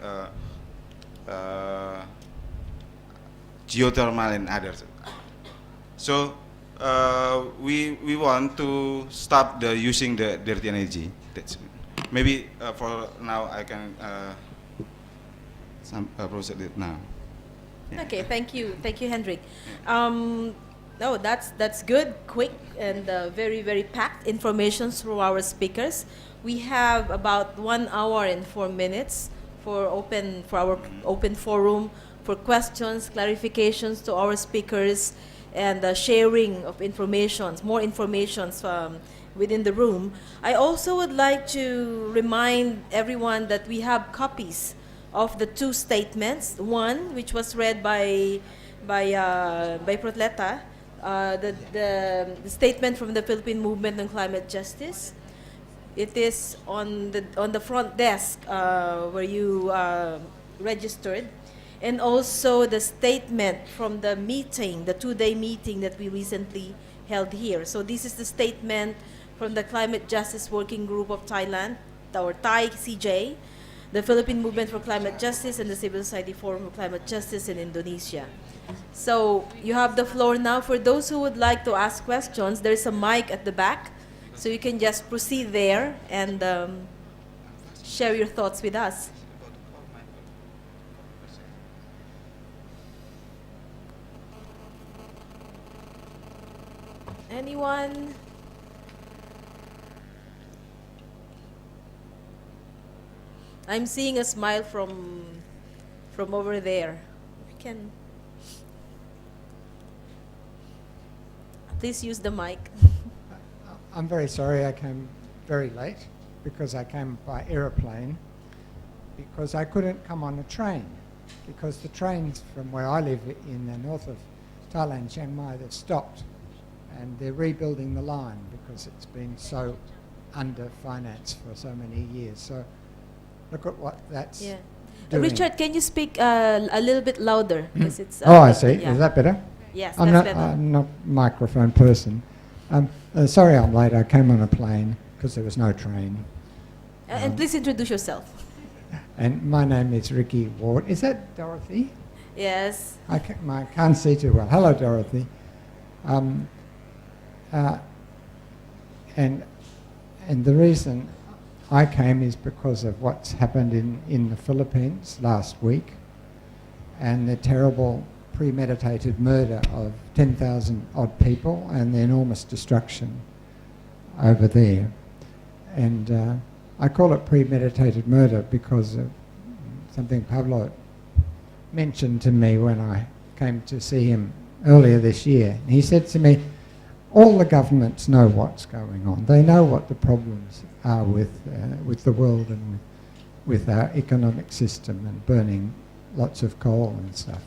S6: geothermal and others. So we want to stop the using the dirty energy. That's it. Maybe for now I can proceed it now. Yeah.
S1: Okay, thank you, Hendrik. No, that's good, quick, and very very packed information through our speakers. We have about 1 hour and 4 minutes for our open forum for questions, clarifications to our speakers, and sharing of more informations within the room. I also would like to remind everyone that we have copies of the 2 statements. One, which was read by Protleta, the statement from the Philippine Movement on Climate Justice. It is on the front desk where you registered, and also the statement from the meeting, the 2-day meeting that we recently held here. So this is the statement from the Climate Justice Working Group of Thailand, or Thai CJ, the Philippine Movement for Climate Justice, and the Civil Society Forum for Climate Justice in Indonesia. So you have the floor now. For those who would like to ask questions, there's a mic at the back, so you can just proceed there and share your thoughts with us. Anyone? I'm seeing a smile from over there. You can please use the mic.
S7: I'm very sorry I came very late because I came by aeroplane because I couldn't come on a train because the trains from where I live in the north of Thailand, Chiang Mai, they've stopped and they're rebuilding the line because it's been so under-financed for so many years. So look at what that's doing.
S1: Richard, can you speak a little bit louder? Because it's,
S7: oh, I see.
S1: yeah.
S7: Is that better?
S1: Yes,
S7: I'm
S1: that's
S7: not,
S1: better.
S7: I'm not a microphone person. Sorry I'm late. I came on a plane because there was no train.
S1: And please introduce yourself.
S7: And my name is Ricky Ward. Is that Dorothy?
S1: Yes.
S7: I can't see too well. Hello, Dorothy. And the reason I came is because of what's happened in the Philippines last week and the terrible premeditated murder of 10,000 odd people and the enormous destruction over there. And I call it premeditated murder because of something Pablo mentioned to me when I came to see him earlier this year. He said to me, all the governments know what's going on. They know what the problems are with the world and with our economic system and burning lots of coal and stuff.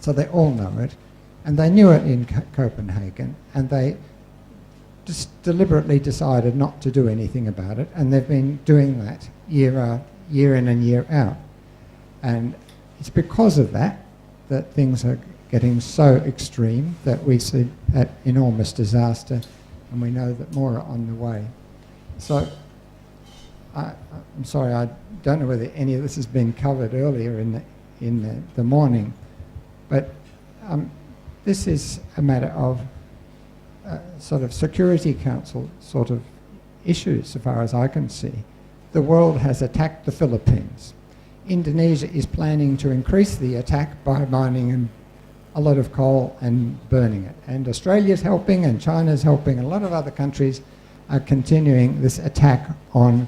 S7: So they all know it, and they knew it in Copenhagen, and they just deliberately decided not to do anything about it, and they've been doing that year in and year out. And it's because of that that things are getting so extreme that we see that enormous disaster, and we know that more are on the way. So I'm sorry, I don't know whether any of this has been covered earlier in the morning, but this is a matter of sort of Security Council sort of issues, so far as I can see. The world has attacked the Philippines. Indonesia is planning to increase the attack by mining a lot of coal and burning it. And Australia's helping, and China's helping, and a lot of other countries are continuing this attack on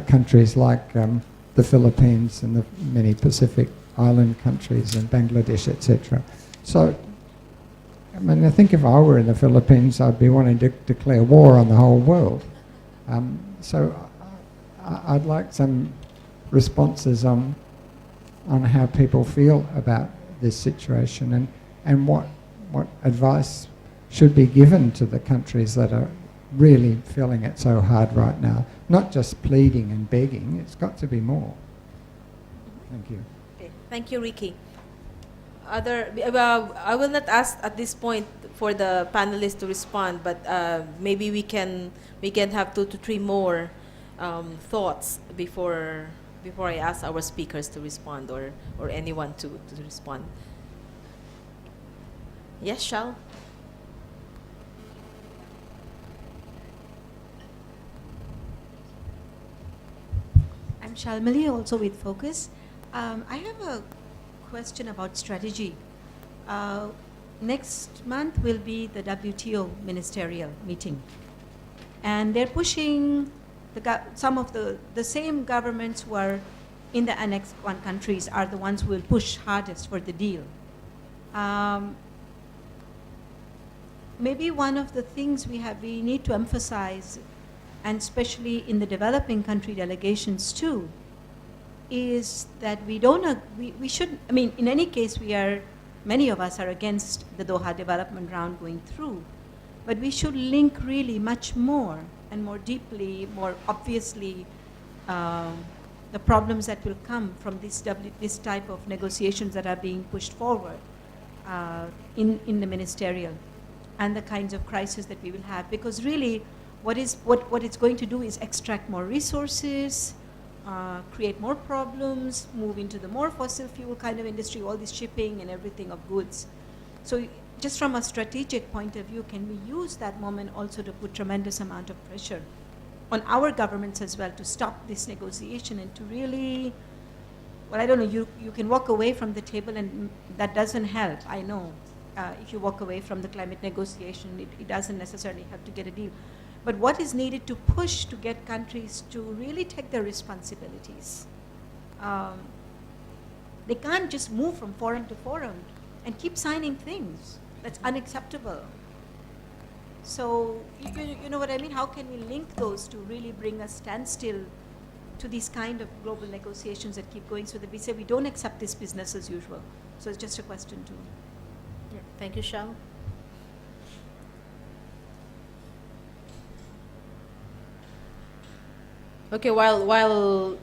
S7: countries like the Philippines and the many Pacific island countries and Bangladesh, etc. So, I mean, I think if I were in the Philippines, I'd be wanting to declare war on the whole world. So I'd like some responses on how people feel about this situation and what advice should be given to the countries that are really feeling it so hard right now. Not just pleading and begging, it's got to be more. Thank you.
S1: Okay. Thank you, Ricky. I will not ask at this point for the panelists to respond, but maybe we can have 2 to 3 more thoughts before I ask our speakers to respond or anyone to respond. Yes, Shal?
S8: Shalmali, also with Focus. I have a question about strategy. Next month will be the WTO ministerial meeting. And they're pushing some of the same governments who are in the Annex 1 countries are the ones who will push hardest for the deal. Maybe one of the things we need to emphasize, and especially in the developing country delegations too, is that we should, I mean, in any case, many of us are against the Doha development round going through, but we should link really much more and more deeply, more obviously, the problems that will come from this type of negotiations that are being pushed forward in the ministerial, and the kinds of crises that we will have. Because really, what it's going to do is extract more resources, create more problems, move into the more fossil fuel kind of industry, all this shipping and everything of goods. So just from a strategic point of view, can we use that moment also to put tremendous amount of pressure on our governments as well to stop this negotiation and to really, well, I don't know, you can walk away from the table and that doesn't help, I know. If you walk away from the climate negotiation, it doesn't necessarily help to get a deal. But what is needed to push to get countries to really take their responsibilities? They can't just move from forum to forum and keep signing things. That's unacceptable. So, you know what I mean? How can we link those to really bring a standstill to these kind of global negotiations that keep going, so that we say we don't accept this business as usual? So it's just a question too.
S1: Yeah. Thank you, Shal. Okay, while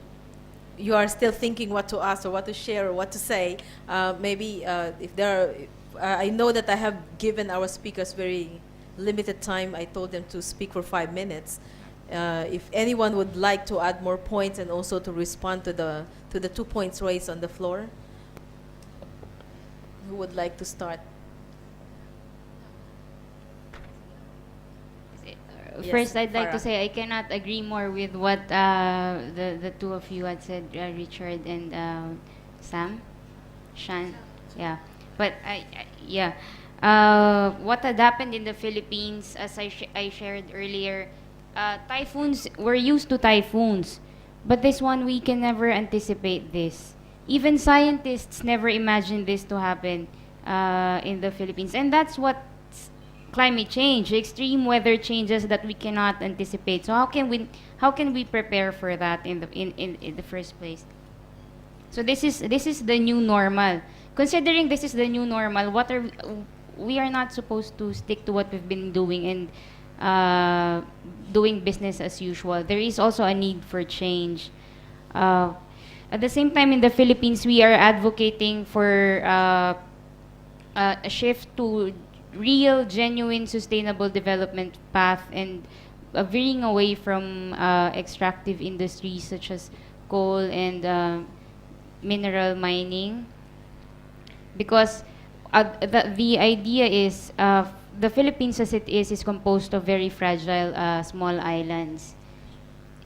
S1: you are still thinking what to ask or what to share or what to say, maybe if there are, I know that I have given our speakers very limited time. I told them to speak for 5 minutes. If anyone would like to add more points and also to respond to the 2 points raised on the floor, who would like to start? Yes,
S2: First, I'd like to
S1: Farah.
S2: say I cannot agree more with what the two of you had said, Richard and Sam, Shan. Yeah, but yeah. What had happened in the Philippines, as I shared earlier, typhoons, we're used to typhoons, but this one we can never anticipate this. Even scientists never imagined this to happen in the Philippines, and that's what climate change, extreme weather changes that we cannot anticipate. So how can we prepare for that in the first place? So this is the new normal. Considering this is the new normal, we are not supposed to stick to what we've been doing and doing business as usual. There is also a need for change. At the same time, in the Philippines, we are advocating for a shift to real, genuine, sustainable development path and veering away from extractive industries such as coal and mineral mining. Because the idea is the Philippines as it is composed of very fragile small islands.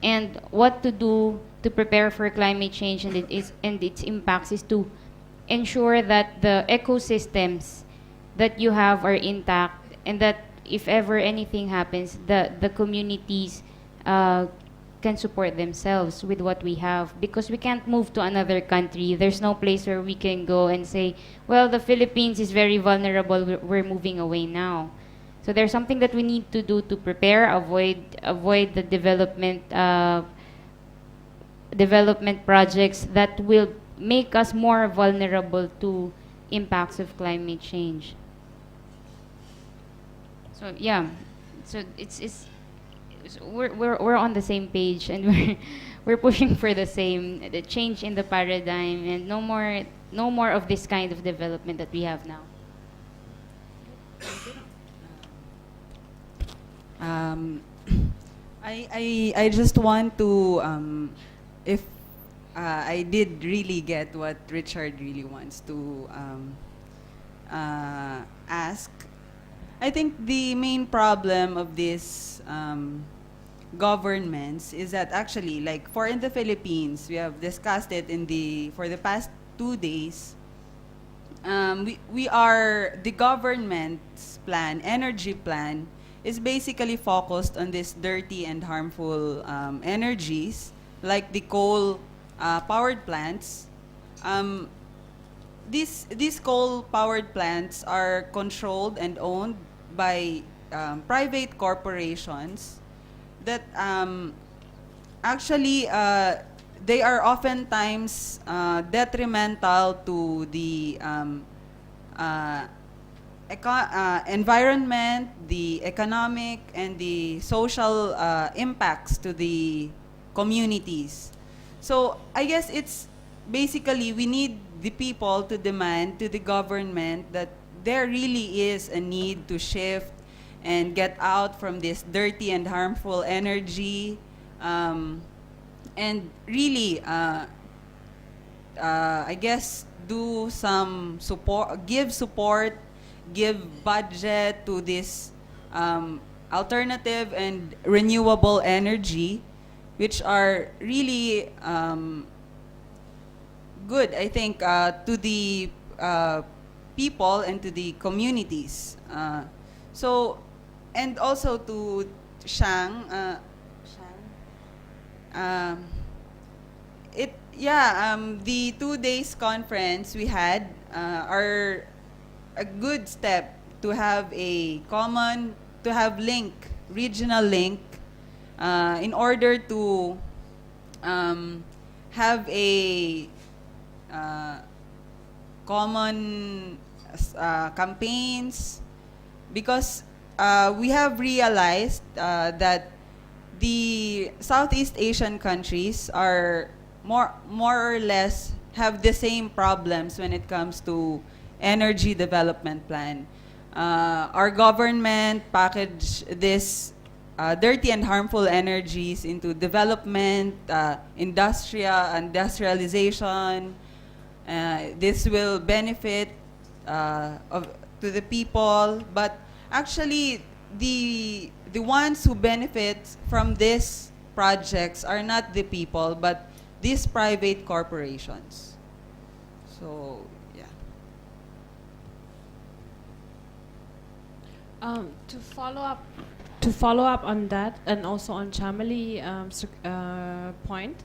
S2: And what to do to prepare for climate change and its impacts is to ensure that the ecosystems that you have are intact, and that if ever anything happens, the communities can support themselves with what we have, because we can't move to another country. There's no place where we can go and say, well, the Philippines is very vulnerable, we're moving away now. So there's something that we need to do to prepare, avoid the development projects that will make us more vulnerable to impacts of climate change. So yeah, so we're on the same page, and we're pushing for the change in the paradigm, and no more of this kind of development that we have now.
S4: I just want to, if I did really get what Richard really wants to ask. I think the main problem of this governments is that actually, like for in the Philippines, we have discussed it for the past 2 days. The government's plan, energy plan, is basically focused on these dirty and harmful energies, like the coal powered plants. Um, these coal powered plants are controlled and owned by private corporations that actually they are oftentimes detrimental to the environment, the economic, and the social impacts to the communities. So I guess it's basically we need the people to demand to the government that there really is a need to shift and get out from this dirty and harmful energy, and really, I guess, do some support, give budget to this alternative and renewable energy, which are really good, I think, to the people and to the communities. And also to Shang, the 2 days conference we had are a good step to have regional link, in order to have a common campaigns, because we have realized that the Southeast Asian countries are more or less have the same problems when it comes to energy development plan. Our government package this dirty and harmful energies into development, industrialization. This will benefit to the people, but actually the ones who benefit from these projects are not the people, but these private corporations. So, yeah.
S5: To follow up on that, and also on Chamali point,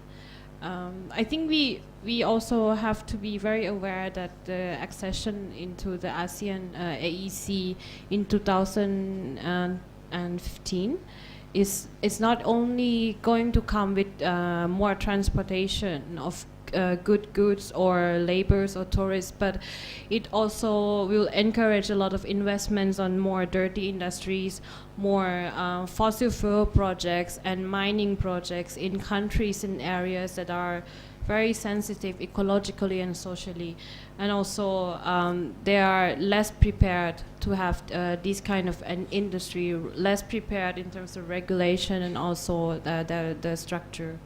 S5: I think we also have to be very aware that the accession into the ASEAN AEC in 2015 is not only going to come with more transportation of goods or laborers or tourists, but it also will encourage a lot of investments on more dirty industries, more fossil fuel projects and mining projects in countries and areas that are very sensitive ecologically and socially, and also they are less prepared to have this kind of an industry, less prepared in terms of regulation and also the structure.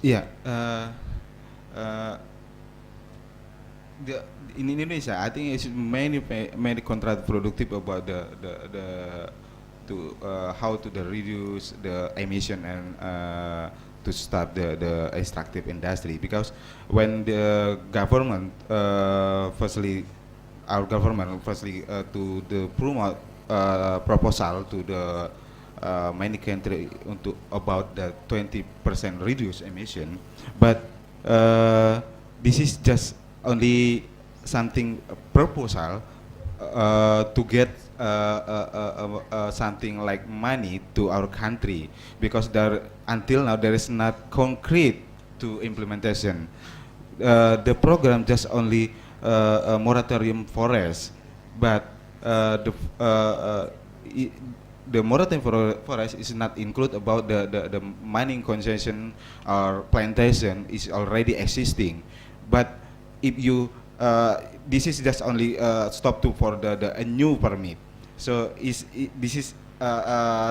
S6: Yeah. In Indonesia, I think it's many counterproductive about how to reduce the emission and to stop the extractive industry, because when the government our government to the promote proposal to the many country about the 20% reduce emission, but this is just only something proposal to get something like money to our country, because until now there is not concrete to implementation. The program just only a moratorium forest, but the moratorium for forest is not include about the mining concession or plantation is already existing. But if you this is just only stop to for a new permit. So this is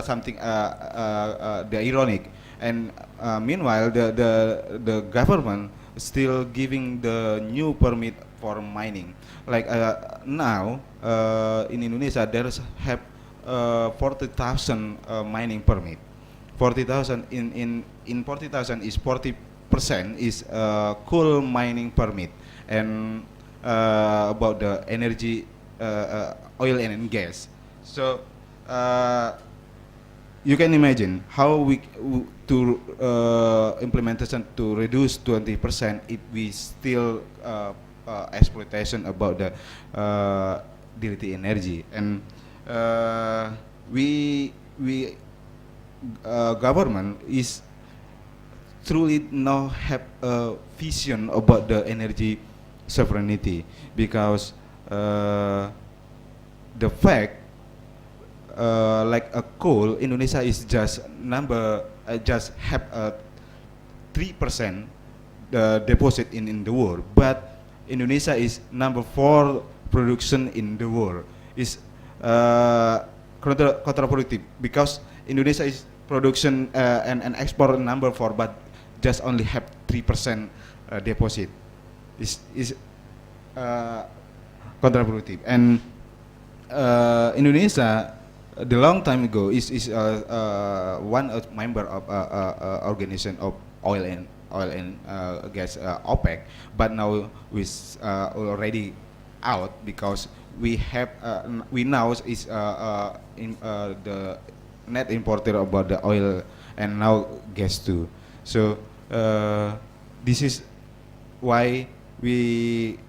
S6: something the ironic, and meanwhile the government still giving the new permit for mining. Like now in Indonesia there is have 40,000 mining permit. 40,000 in 40,000 is 40% is coal mining permit, and about the energy, oil and gas. So you can imagine how we to implementation to reduce 20% if we still exploitation about the dirty energy, and we government is truly now have a vision about the energy sovereignty, because the fact like a coal, Indonesia is just just have a 3% deposit in the world, but Indonesia is number 4 production in the world. Is counterproductive, because Indonesia is production and export number 4, but just only have 3% deposit. Is counterproductive, and Indonesia the long time ago is one member of organization of oil and gas, OPEC, but now we already out, because we have we now is in the net importer about the oil and now gas too. So this is why we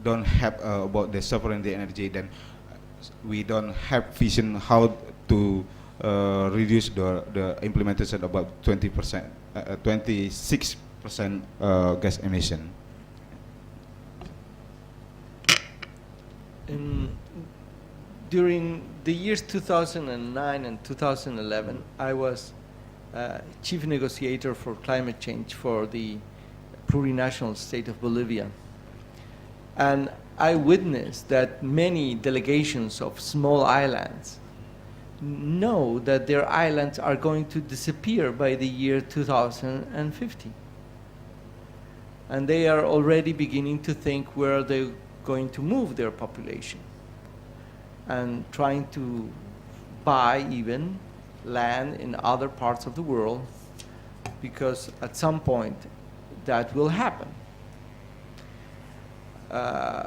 S6: don't have about the sovereignty energy. Then we don't have vision how to reduce the implementation about 20%, 26% gas emission.
S3: During the years 2009 and 2011, I was chief negotiator for climate change for the plurinational state of Bolivia. And I witnessed that many delegations of small islands know that their islands are going to disappear by the year 2050. And they are already beginning to think where they're going to move their population, and trying to buy even land in other parts of the world, because at some point that will happen.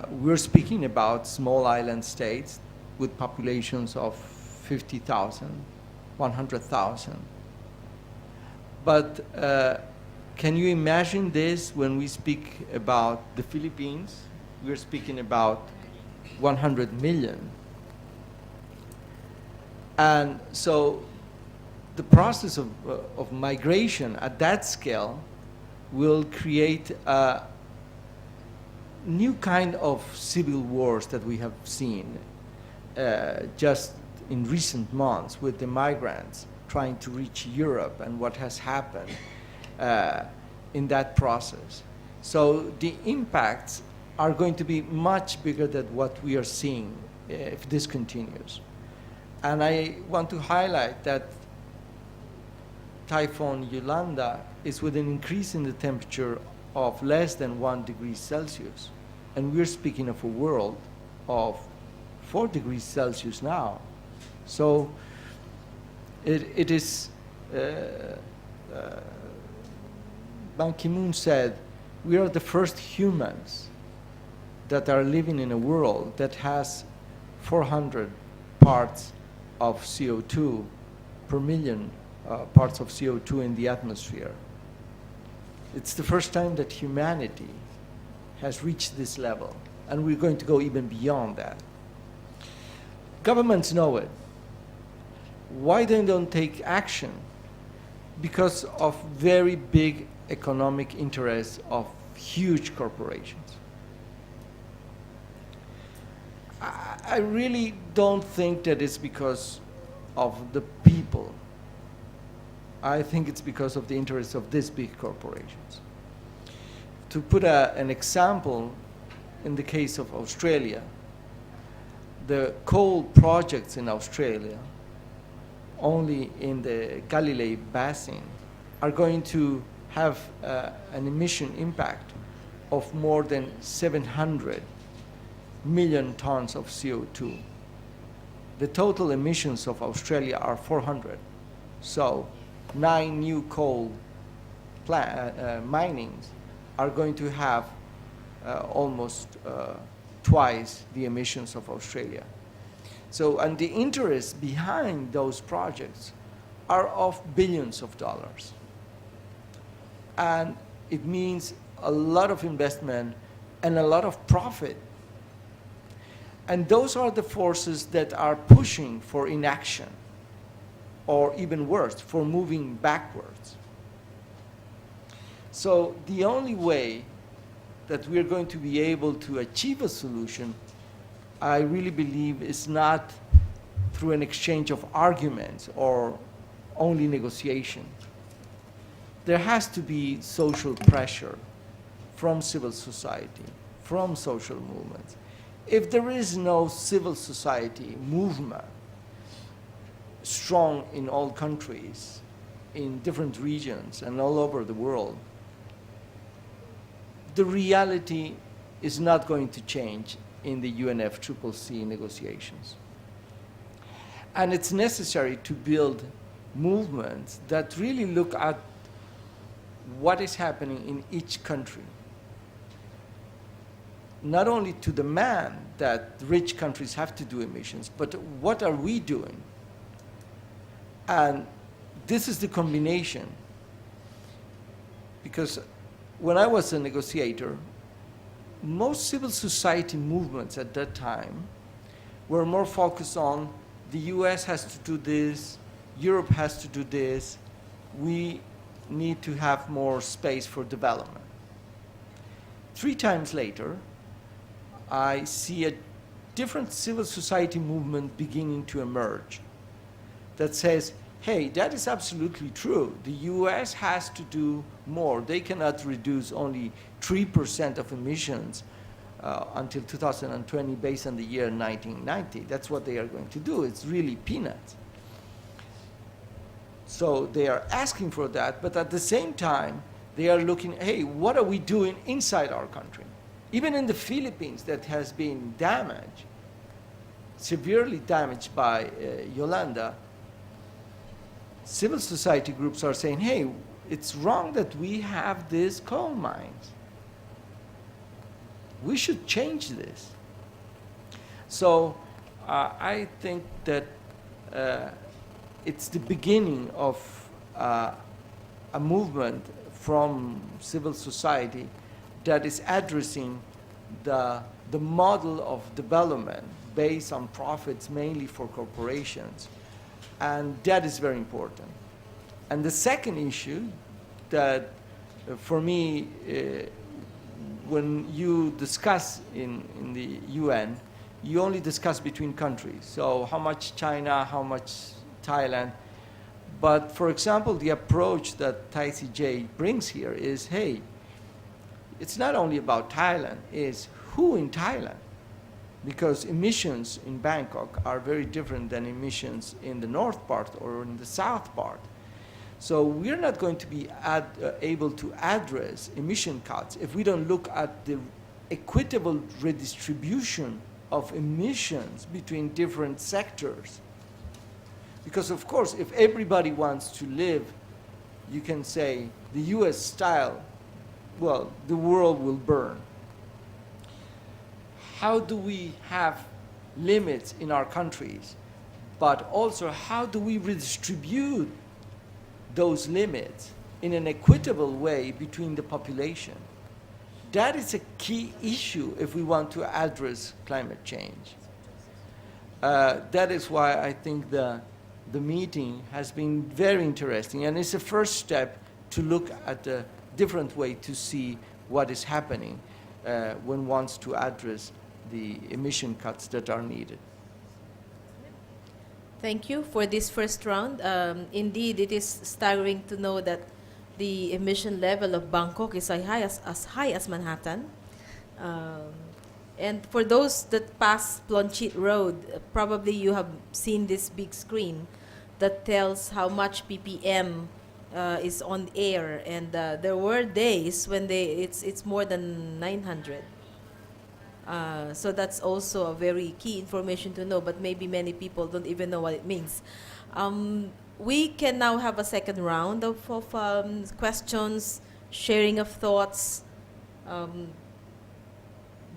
S3: We're speaking about small island states with populations of 50,000, 100,000. But can you imagine this when we speak about the Philippines? We're speaking about 100 million. And so the process of migration at that scale will create a new kind of civil wars that we have seen just in recent months, with the migrants trying to reach Europe and what has happened in that process. So the impacts are going to be much bigger than what we are seeing if this continues. And I want to highlight that Typhoon Yolanda is with an increase in the temperature of less than 1 degree Celsius. And we're speaking of a world of 4 degrees Celsius now. So it is, Ban Ki-moon said, we are the first humans that are living in a world that has 400 parts of CO2 per million parts of CO2 in the atmosphere. It's the first time that humanity has reached this level, and we're going to go even beyond that. Governments know it. Why they don't take action? Because of very big economic interests of huge corporations. I really don't think that it's because of the people. I think it's because of the interests of these big corporations. To put an example, in the case of Australia, the coal projects in Australia, only in the Galilee Basin, are going to have an emission impact of more than 700 million tons of CO2. the total emissions of Australia are 400. So 9 new coal minings are going to have almost twice the emissions of Australia. So, and the interests behind those projects are of billions of dollars. And it means a lot of investment and a lot of profit. And those are the forces that are pushing for inaction, or even worse, for moving backwards. So the only way that we're going to be able to achieve a solution, I really believe, is not through an exchange of arguments or only negotiation. There has to be social pressure from civil society, from social movements. If there is no civil society movement strong in all countries, in different regions and all over the world, the reality is not going to change in the UNFCCC negotiations. And it's necessary to build movements that really look at what is happening in each country. Not only to demand that rich countries have to do emissions, but what are we doing? And this is the combination. Because when I was a negotiator, most civil society movements at that time were more focused on the US has to do this, Europe has to do this, we need to have more space for development. 3 times later, I see a different civil society movement beginning to emerge that says, hey, that is absolutely true. The US has to do more. They cannot reduce only 3% of emissions until 2020 based on the year 1990. That's what they are going to do. It's really peanuts. So they are asking for that, but at the same time, they are looking, hey, what are we doing inside our country? Even in the Philippines, that has been damaged, severely damaged by Yolanda, civil society groups are saying, hey, it's wrong that we have these coal mines. We should change this. So I think that it's the beginning of a movement from civil society that is addressing the model of development based on profits mainly for corporations. And that is very important. And the second issue that for me, when you discuss in the UN, you only discuss between countries. So how much China, how much Thailand. But for example, the approach that ThaiCJ brings here is, hey, it's not only about Thailand, it's who in Thailand? Because emissions in Bangkok are very different than emissions in the north part or in the south part. So we're not going to be able to address emission cuts if we don't look at the equitable redistribution of emissions between different sectors. Because of course, if everybody wants to live, you can say, the US style, well, the world will burn. How do we have limits in our countries? But also, how do we redistribute those limits in an equitable way between the population? That is a key issue if we want to address climate change. That is why I think the meeting has been very interesting, and it's a first step to look at a different way to see what is happening when wants to address the emission cuts that are needed.
S1: Thank you for this first round. Indeed, it is staggering to know that the emission level of Bangkok is as high as Manhattan. And for those that pass Plonchit Road, probably you have seen this big screen that tells how much ppm is on air, and there were days when it's more than 900. So that's also a very key information to know, but maybe many people don't even know what it means. We can now have a second round of questions, sharing of thoughts,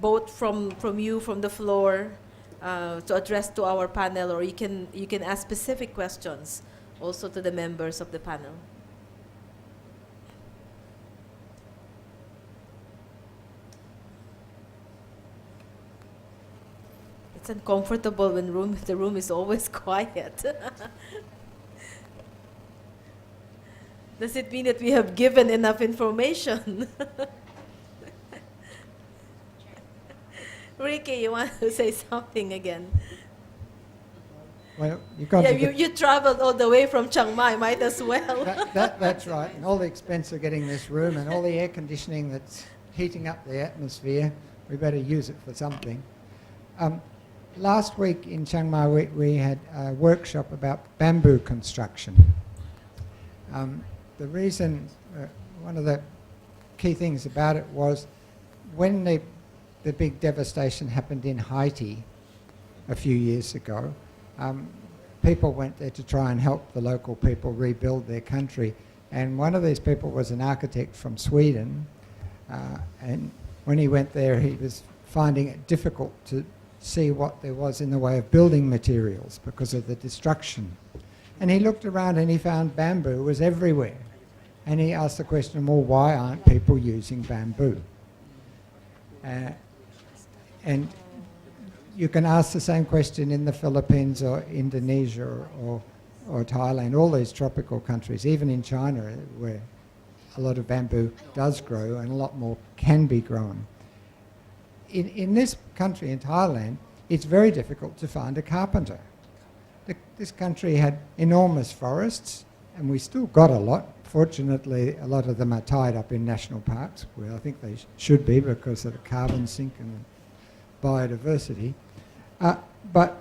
S1: both from you, from the floor, to address to our panel, or you can ask specific questions also to the members of the panel. It's uncomfortable when the room is always quiet. Does it mean that we have given enough information? Ricky, you want to say something again?
S7: Well, you got
S1: Yeah,
S7: to
S1: you traveled all the way from Chiang Mai, might as well.
S7: that's right. And all the expense of getting this room and all the air conditioning that's heating up the atmosphere, we better use it for something. Last week in Chiang Mai, we had a workshop about bamboo construction. The reason, one of the key things about it was when the big devastation happened in Haiti a few years ago, people went there to try and help the local people rebuild their country. And one of these people was an architect from Sweden. And when he went there, he was finding it difficult to see what there was in the way of building materials because of the destruction. And he looked around and he found bamboo was everywhere. And he asked the question, well, why aren't people using bamboo? And you can ask the same question in the Philippines or Indonesia or Thailand, all these tropical countries, even in China where a lot of bamboo does grow and a lot more can be grown. In this country, in Thailand, it's very difficult to find a carpenter. This country had enormous forests, and we still got a lot. Fortunately, a lot of them are tied up in national parks, where I think they should be because of the carbon sink and biodiversity. But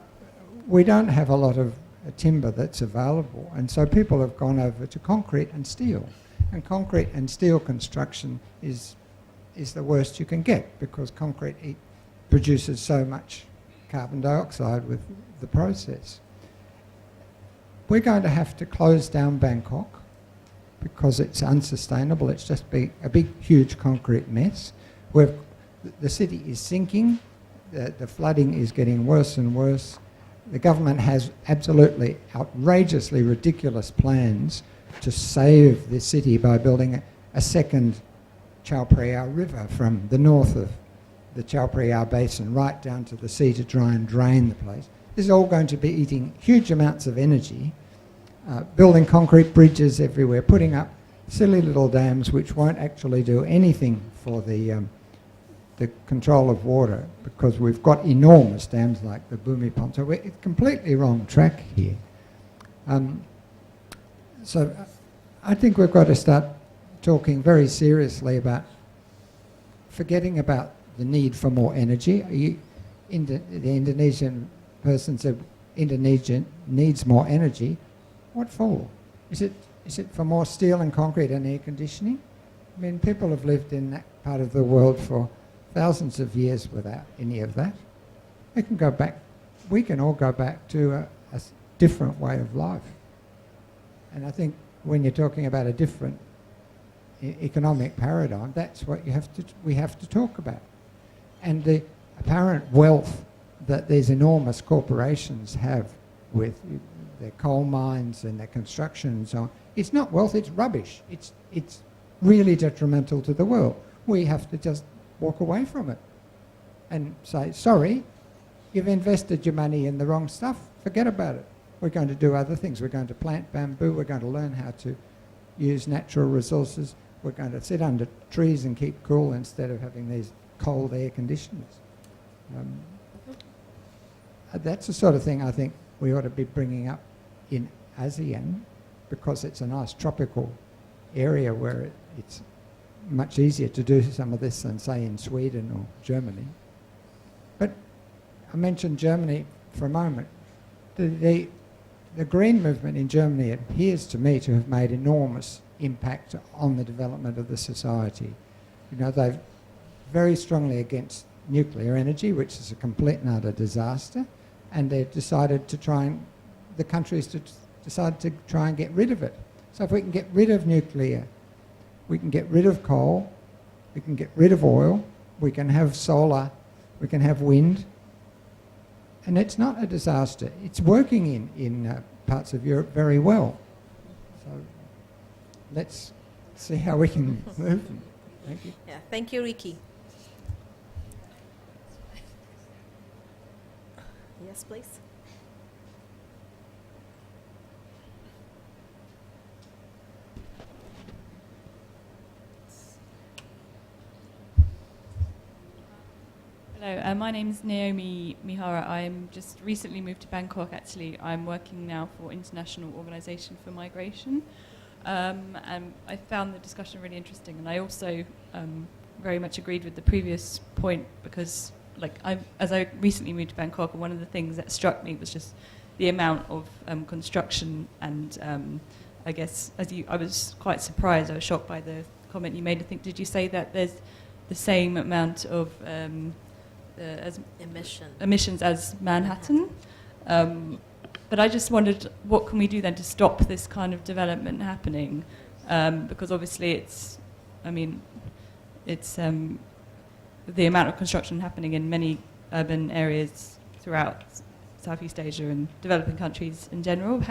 S7: we don't have a lot of timber that's available, and so people have gone over to concrete and steel. And concrete and steel construction is the worst you can get because concrete produces so much carbon dioxide with the process. We're going to have to close down Bangkok because it's unsustainable. It's just a big, huge concrete mess. The city is sinking. The flooding is getting worse and worse. The government has absolutely outrageously ridiculous plans to save the city by building a second Chao Phraya River from the north of the Chao Phraya Basin right down to the sea to try and drain the place. This is all going to be eating huge amounts of energy, building concrete bridges everywhere, putting up silly little dams which won't actually do anything for the control of water because we've got enormous dams like the Bhumipol. So we're completely wrong track here. So I think we've got to start talking very seriously about forgetting about the need for more energy. The Indonesian person said Indonesia needs more energy. What for? Is it for more steel and concrete and air conditioning? I mean, people have lived in that part of the world for thousands of years without any of that. We can all go back to a different way of life. And I think when you're talking about a different economic paradigm, that's what we have to talk about. And the apparent wealth that these enormous corporations have with their coal mines and their construction and so on, it's not wealth, it's rubbish. It's really detrimental to the world. We have to just walk away from it and say, sorry, you've invested your money in the wrong stuff, forget about it. We're going to do other things. We're going to plant bamboo, we're going to learn how to use natural resources, we're going to sit under trees and keep cool instead of having these cold air conditioners. That's the sort of thing I think we ought to be bringing up in ASEAN because it's a nice tropical area where it's much easier to do some of this than, say, in Sweden or Germany. But I mentioned Germany for a moment. The green movement in Germany appears to me to have made enormous impact on the development of the society. You know, they're very strongly against nuclear energy, which is a complete and utter disaster, and they've decided to try and, the countries decided to try and get rid of it. So if we can get rid of nuclear, we can get rid of coal, we can get rid of oil, we can have solar, we can have wind, and it's not a disaster. It's working in parts of Europe very well. So let's see how we can move them. Thank you.
S1: Yeah, thank you, Ricky. Yes, please.
S9: Hello, my name is Naomi Mihara. I'm just recently moved to Bangkok, actually. I'm working now for International Organization for Migration. And I found the discussion really interesting. And I also very much agreed with the previous point because, like, as I recently moved to Bangkok, one of the things that struck me was just the amount of construction. And I guess, I was quite surprised. I was shocked by the comment you made. I think, did you say that there's the same amount of as emissions as Manhattan? But I just wondered, what can we do then to stop this kind of development happening? Because obviously it's the amount of construction happening in many urban areas throughout Southeast Asia and developing countries in general.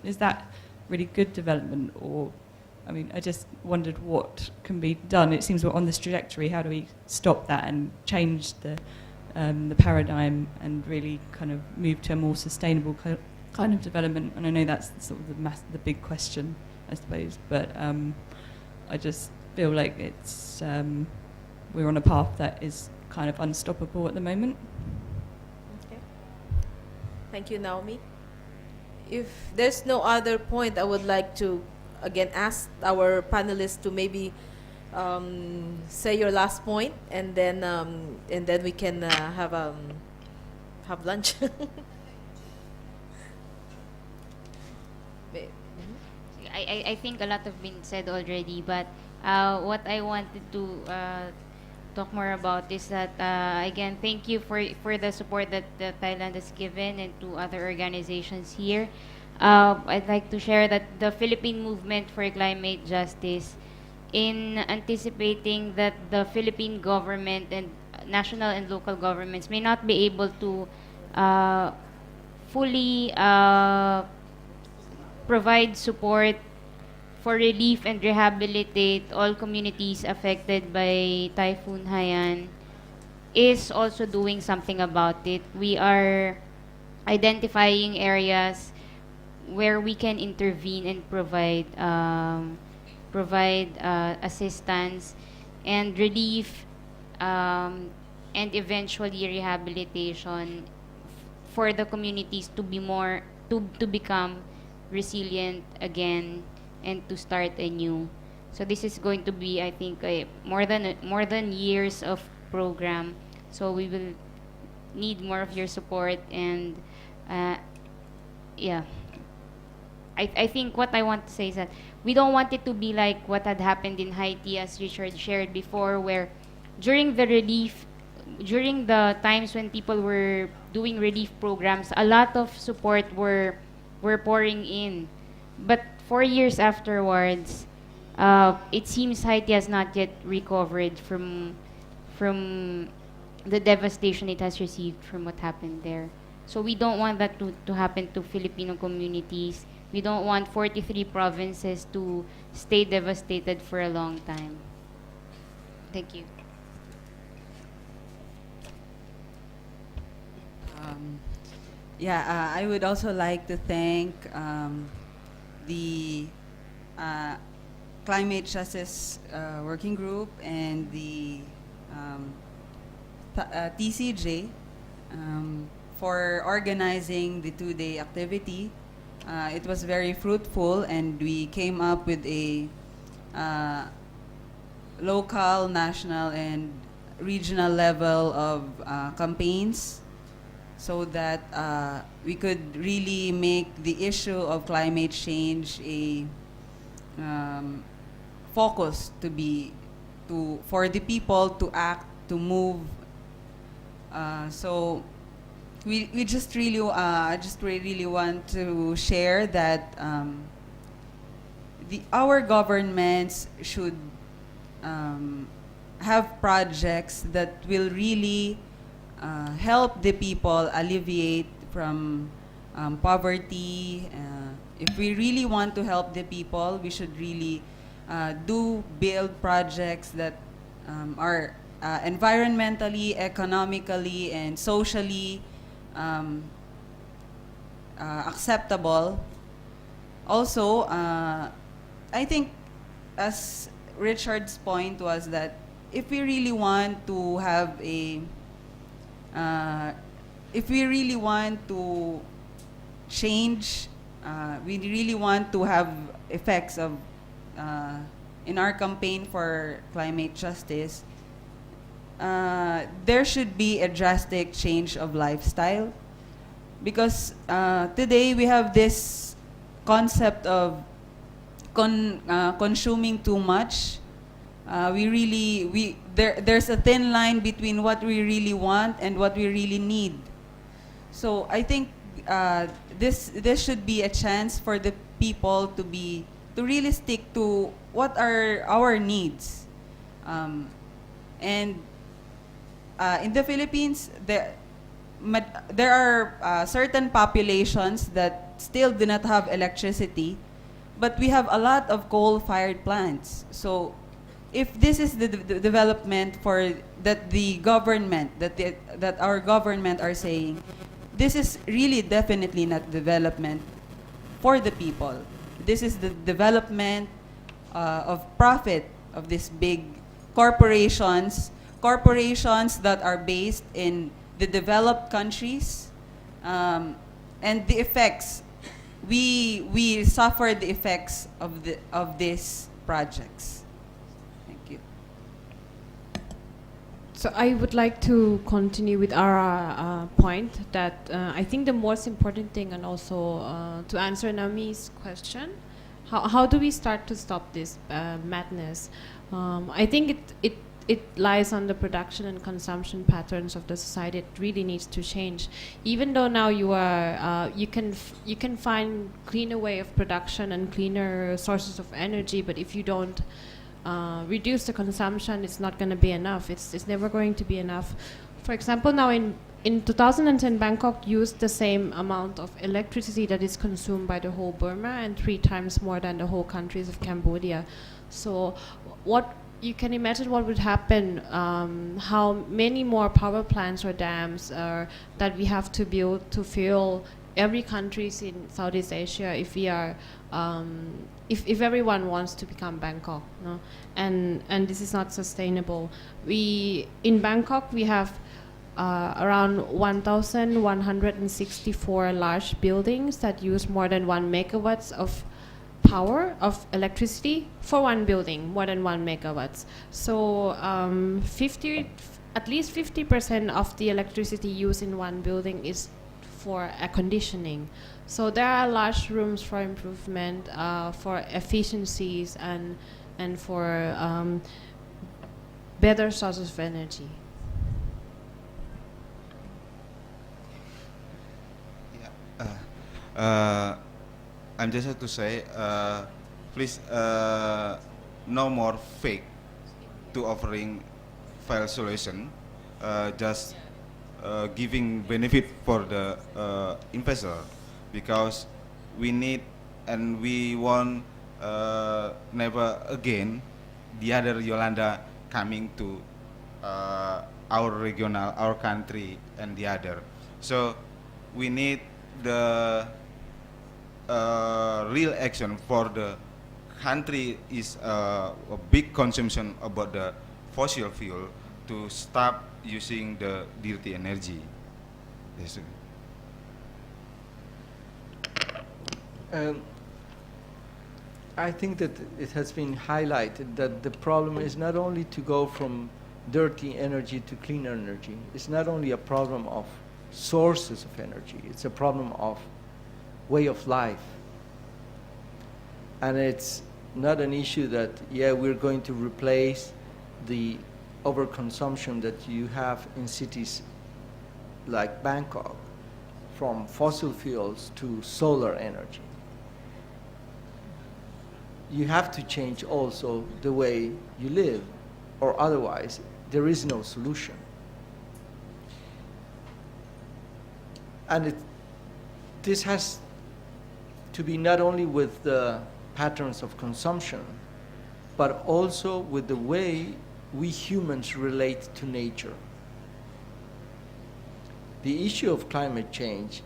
S9: Is that really good development? Or, I just wondered what can be done. It seems we're on this trajectory. How do we stop that and change the paradigm and really kind of move to a more sustainable kind of development? And I know that's sort of the big question, I suppose. But I just feel like it's we're on a path that is kind of unstoppable at the moment.
S1: Okay. Thank you, Naomi. If there's no other point, I would like to again ask our panelists to maybe say your last point, and then we can have lunch.
S2: I think a lot have been said already, but what I wanted to talk more about is that again, thank you for the support that Thailand has given and to other organizations here. I'd like to share that the Philippine Movement for Climate Justice, in anticipating that the Philippine government and national and local governments may not be able to fully provide support for relief and rehabilitate all communities affected by Typhoon Haiyan, is also doing something about it. We are identifying areas where we can intervene and provide assistance and relief and eventually rehabilitation for the communities to be more to become resilient again and to start anew. So this is going to be, I think, more than years of program. So we will need more of your support, and yeah. I think what I want to say is that we don't want it to be like what had happened in Haiti, as Richard shared before, where during the times when people were doing relief programs, a lot of support were pouring in. But 4 years afterwards, it seems Haiti has not yet recovered from the devastation it has received from what happened there. So we don't want that to happen to Filipino communities. We don't want 43 provinces to stay devastated for a long time. Thank you.
S4: I would also like to thank the Climate Justice Working Group and the TCJ for organizing the 2-day activity. It was very fruitful, and we came up with a local, national, and regional level of campaigns so that we could really make the issue of climate change a focus for the people to act, to move So we just really want to share that our governments should have projects that will really help the people alleviate from poverty. If we really want to help the people, we should really build projects that are environmentally, economically, and socially acceptable. Also, I think, as Richard's point was that if we really want to have if we really want to change, we really want to have effects of in our campaign for climate justice, there should be a drastic change of lifestyle, because today we have this concept of consuming too much. There's a thin line between what we really want and what we really need. So I think this should be a chance for the people to really stick to what are our needs. And in the Philippines, there are certain populations that still do not have electricity, but we have a lot of coal-fired plants. So if this is the development that the government, that our government are saying, this is really definitely not development for the people. This is the development of profit of these big corporations that are based in the developed countries, and the effects. We suffer the effects of these projects. Thank you.
S5: So I would like to continue with our point that I think the most important thing, and also to answer Nami's question, how do we start to stop this madness? I think it lies on the production and consumption patterns of the society. It really needs to change. Even though now you can find cleaner way of production and cleaner sources of energy, but if you don't reduce the consumption, it's not going to be enough. It's never going to be enough. For example, now in 2010, Bangkok used the same amount of electricity that is consumed by the whole Burma, and 3 times more than the whole countries of Cambodia. So you can imagine what would happen, how many more power plants or dams that we have to build to fuel every countries in Southeast Asia if we are if everyone wants to become Bangkok, no? And this is not sustainable. In Bangkok we have around 1,164 large buildings that use more than 1 megawatts of power of electricity for one building, more than 1 megawatts. So at least 50% of the electricity used in one building is for air conditioning. So there are large rooms for improvement, for efficiencies and for better sources of energy.
S6: I'm just have to say, please, no more fake to offering fair solution, just giving benefit for the investor, because we need and we want never again the other Yolanda coming to our regional, our country, and the other. So we need the real action for the country is a big consumption about the fossil fuel to stop using the dirty energy. Yes.
S3: I think that it has been highlighted that the problem is not only to go from dirty energy to clean energy. It's not only a problem of sources of energy. It's a problem of way of life. And it's not an issue that, yeah, we're going to replace the overconsumption that you have in cities like Bangkok from fossil fuels to solar energy. You have to change also the way you live, or otherwise there is no solution. And this has to be not only with the patterns of consumption, but also with the way we humans relate to nature. The issue of climate change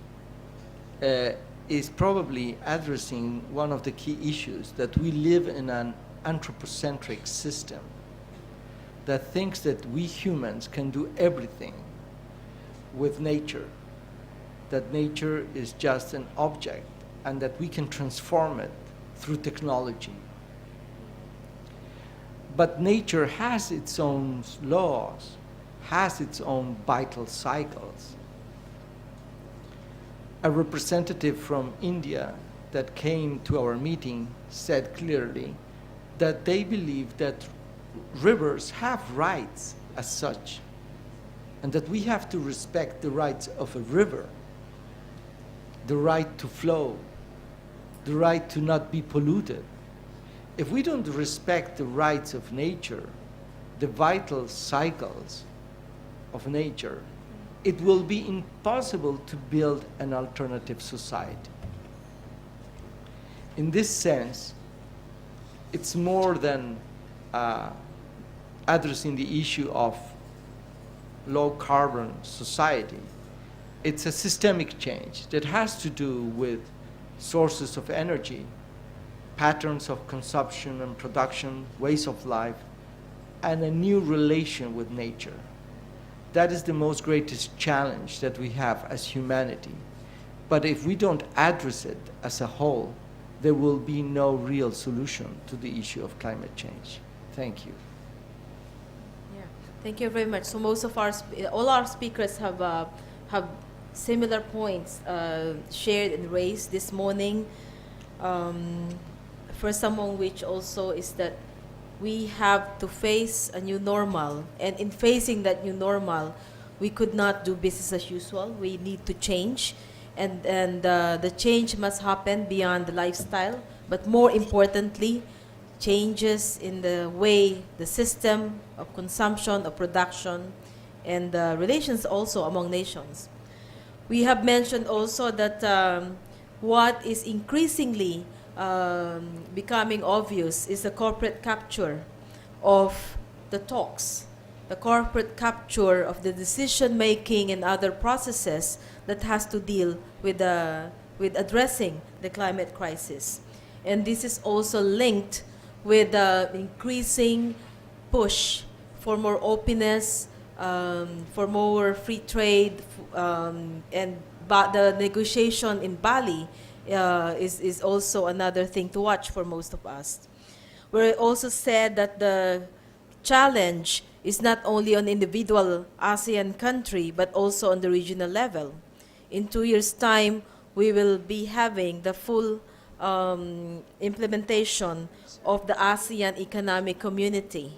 S3: is probably addressing one of the key issues, that we live in an anthropocentric system that thinks that we humans can do everything with nature, that nature is just an object and that we can transform it through technology. But nature has its own laws, has its own vital cycles. A representative from India that came to our meeting said clearly that they believe that rivers have rights as such, and that we have to respect the rights of a river, the right to flow, the right to not be polluted. If we don't respect the rights of nature, the vital cycles of nature, it will be impossible to build an alternative society. In this sense, it's more than addressing the issue of low carbon society. It's a systemic change that has to do with sources of energy, patterns of consumption and production, ways of life, and a new relation with nature. That is the most greatest challenge that we have as humanity. But if we don't address it as a whole, there will be no real solution to the issue of climate change. Thank you.
S1: Yeah, thank you very much. So most of all our speakers have similar points shared and raised this morning. First among which also is that we have to face a new normal, and in facing that new normal, we could not do business as usual. We need to change, and the change must happen beyond the lifestyle, but more importantly, changes in the way the system of consumption, of production, and relations also among nations. We have mentioned also that what is increasingly becoming obvious is the corporate capture of the talks, the corporate capture of the decision making and other processes that has to deal with addressing the climate crisis. And this is also linked with the increasing push for more openness, for more free trade, but the negotiation in Bali is also another thing to watch for most of us. We also said that the challenge is not only on individual ASEAN country, but also on the regional level. In 2 years' time, we will be having the full implementation of the ASEAN Economic Community,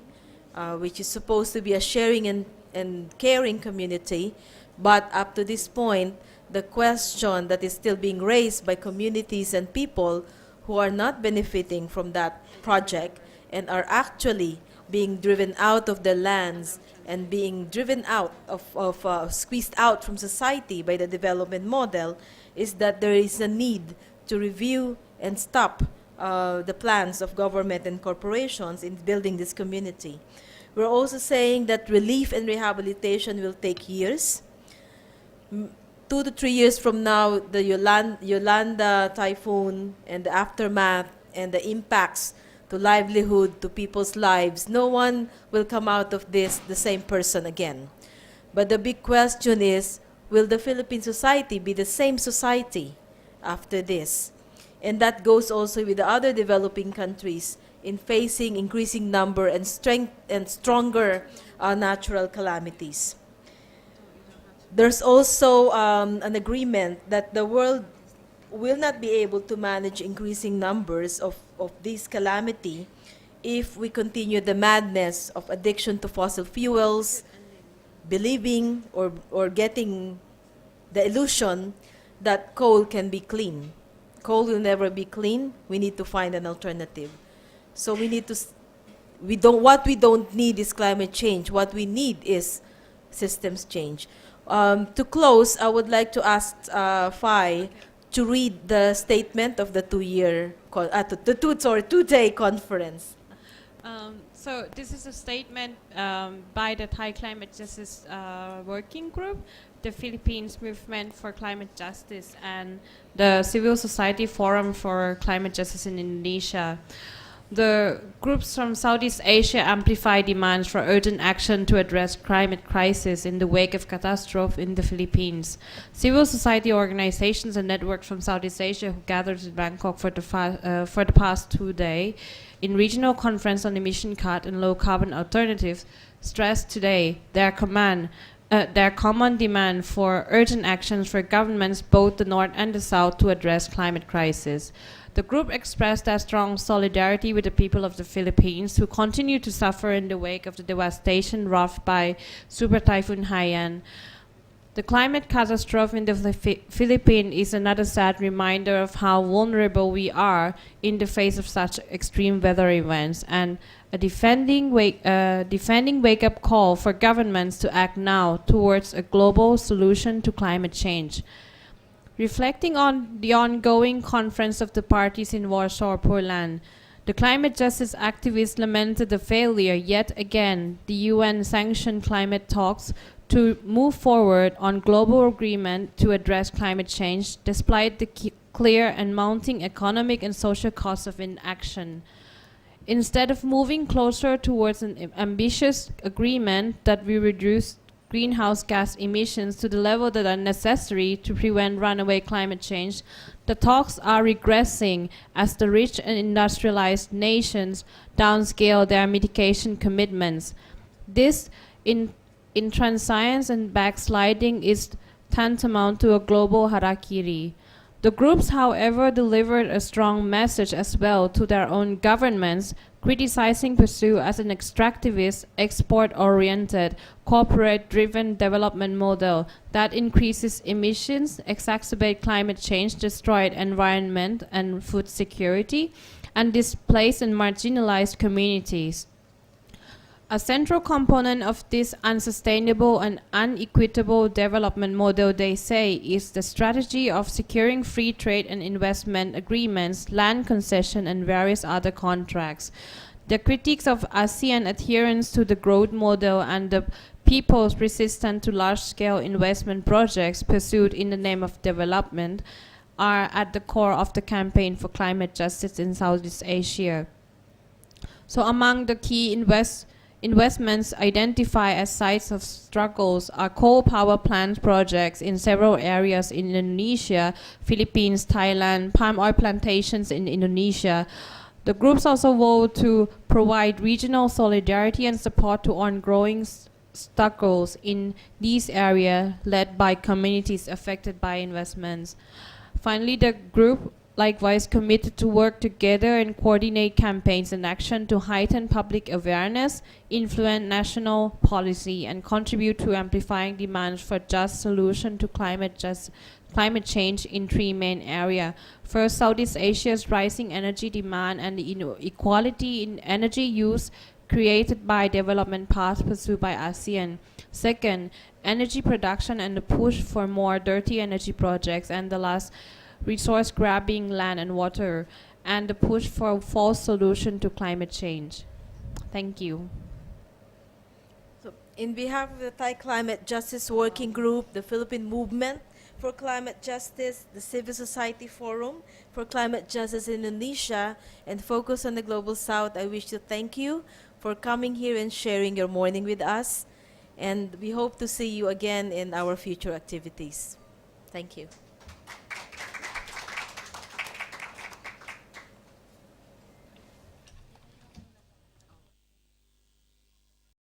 S1: which is supposed to be a sharing and caring community, but up to this point, the question that is still being raised by communities and people who are not benefiting from that project and are actually being driven out of their lands and being driven out squeezed out from society by the development model, is that there is a need to review and stop the plans of government and corporations in building this community. We're also saying that relief and rehabilitation will take years. 2 to 3 years from now, the Yolanda typhoon and the aftermath and the impacts to livelihood, to people's lives, no one will come out of this the same person again. But the big question is, will the Philippine society be the same society after this? And that goes also with the other developing countries in facing increasing number and strength and stronger natural calamities. There's also an agreement that the world will not be able to manage increasing numbers of this calamity if we continue the madness of addiction to fossil fuels, believing or getting the illusion that coal can be clean. Coal will never be clean. We need to find an alternative. So we need to, what we don't need is climate change. What we need is systems change. To close, I would like to ask Phi to read the statement of the two-day conference.
S5: So this is a statement by the Thai Climate Justice Working Group, the Philippines Movement for Climate Justice, and the Civil Society Forum for Climate Justice in Indonesia. The groups from Southeast Asia amplify demands for urgent action to address climate crisis in the wake of catastrophe in the Philippines. Civil society organizations and networks from Southeast Asia who gathered in Bangkok for the past 2 days in regional conference on emission cut and low carbon alternatives stressed today their common demand for urgent actions for governments, both the North and the South, to address climate crisis. The group expressed their strong solidarity with the people of the Philippines who continue to suffer in the wake of the devastation wrought by Super Typhoon Haiyan. The climate catastrophe in the Philippines is another sad reminder of how vulnerable we are in the face of such extreme weather events, and a defending wake-up call for governments to act now towards a global solution to climate change. Reflecting on the ongoing conference of the parties in Warsaw, Poland, the climate justice activists lamented the failure yet again the UN-sanctioned climate talks to move forward on global agreement to address climate change despite the clear and mounting economic and social costs of inaction. Instead of moving closer towards an ambitious agreement that will reduce greenhouse gas emissions to the level that are necessary to prevent runaway climate change, the talks are regressing as the rich and industrialized nations downscale their mitigation commitments. This intransigence and backsliding is tantamount to a global harakiri. The groups, however, delivered a strong message as well to their own governments, criticizing Peru as an extractivist, export-oriented, corporate-driven development model that increases emissions, exacerbates climate change, destroys environment and food security, and displaces and marginalized communities. A central component of this unsustainable and unequitable development model, they say, is the strategy of securing free trade and investment agreements, land concession, and various other contracts. The critiques of ASEAN adherence to the growth model and the people's resistance to large-scale investment projects pursued in the name of development are at the core of the campaign for climate justice in Southeast Asia. So among the key investments identified as sites of struggles are coal power plant projects in several areas in Indonesia, Philippines, Thailand, palm oil plantations in Indonesia. The groups also vote to provide regional solidarity and support to ongoing struggles in these areas led by communities affected by investments. Finally, the group likewise committed to work together and coordinate campaigns and action to heighten public awareness, influence national policy, and contribute to amplifying demands for just solution to climate change in 3 main areas. First, Southeast Asia's rising energy demand and the inequality in energy use created by development paths pursued by ASEAN. Second, energy production and the push for more dirty energy projects. And the last, resource grabbing land and water, and the push for a false solution to climate change. Thank you.
S1: So, in behalf of the Thai Climate Justice Working Group, the Philippine Movement for Climate Justice, the Civil Society Forum for Climate Justice in Indonesia, and Focus on the Global South, I wish to thank you for coming here and sharing your morning with us. And we hope to see you again in our future activities. Thank you.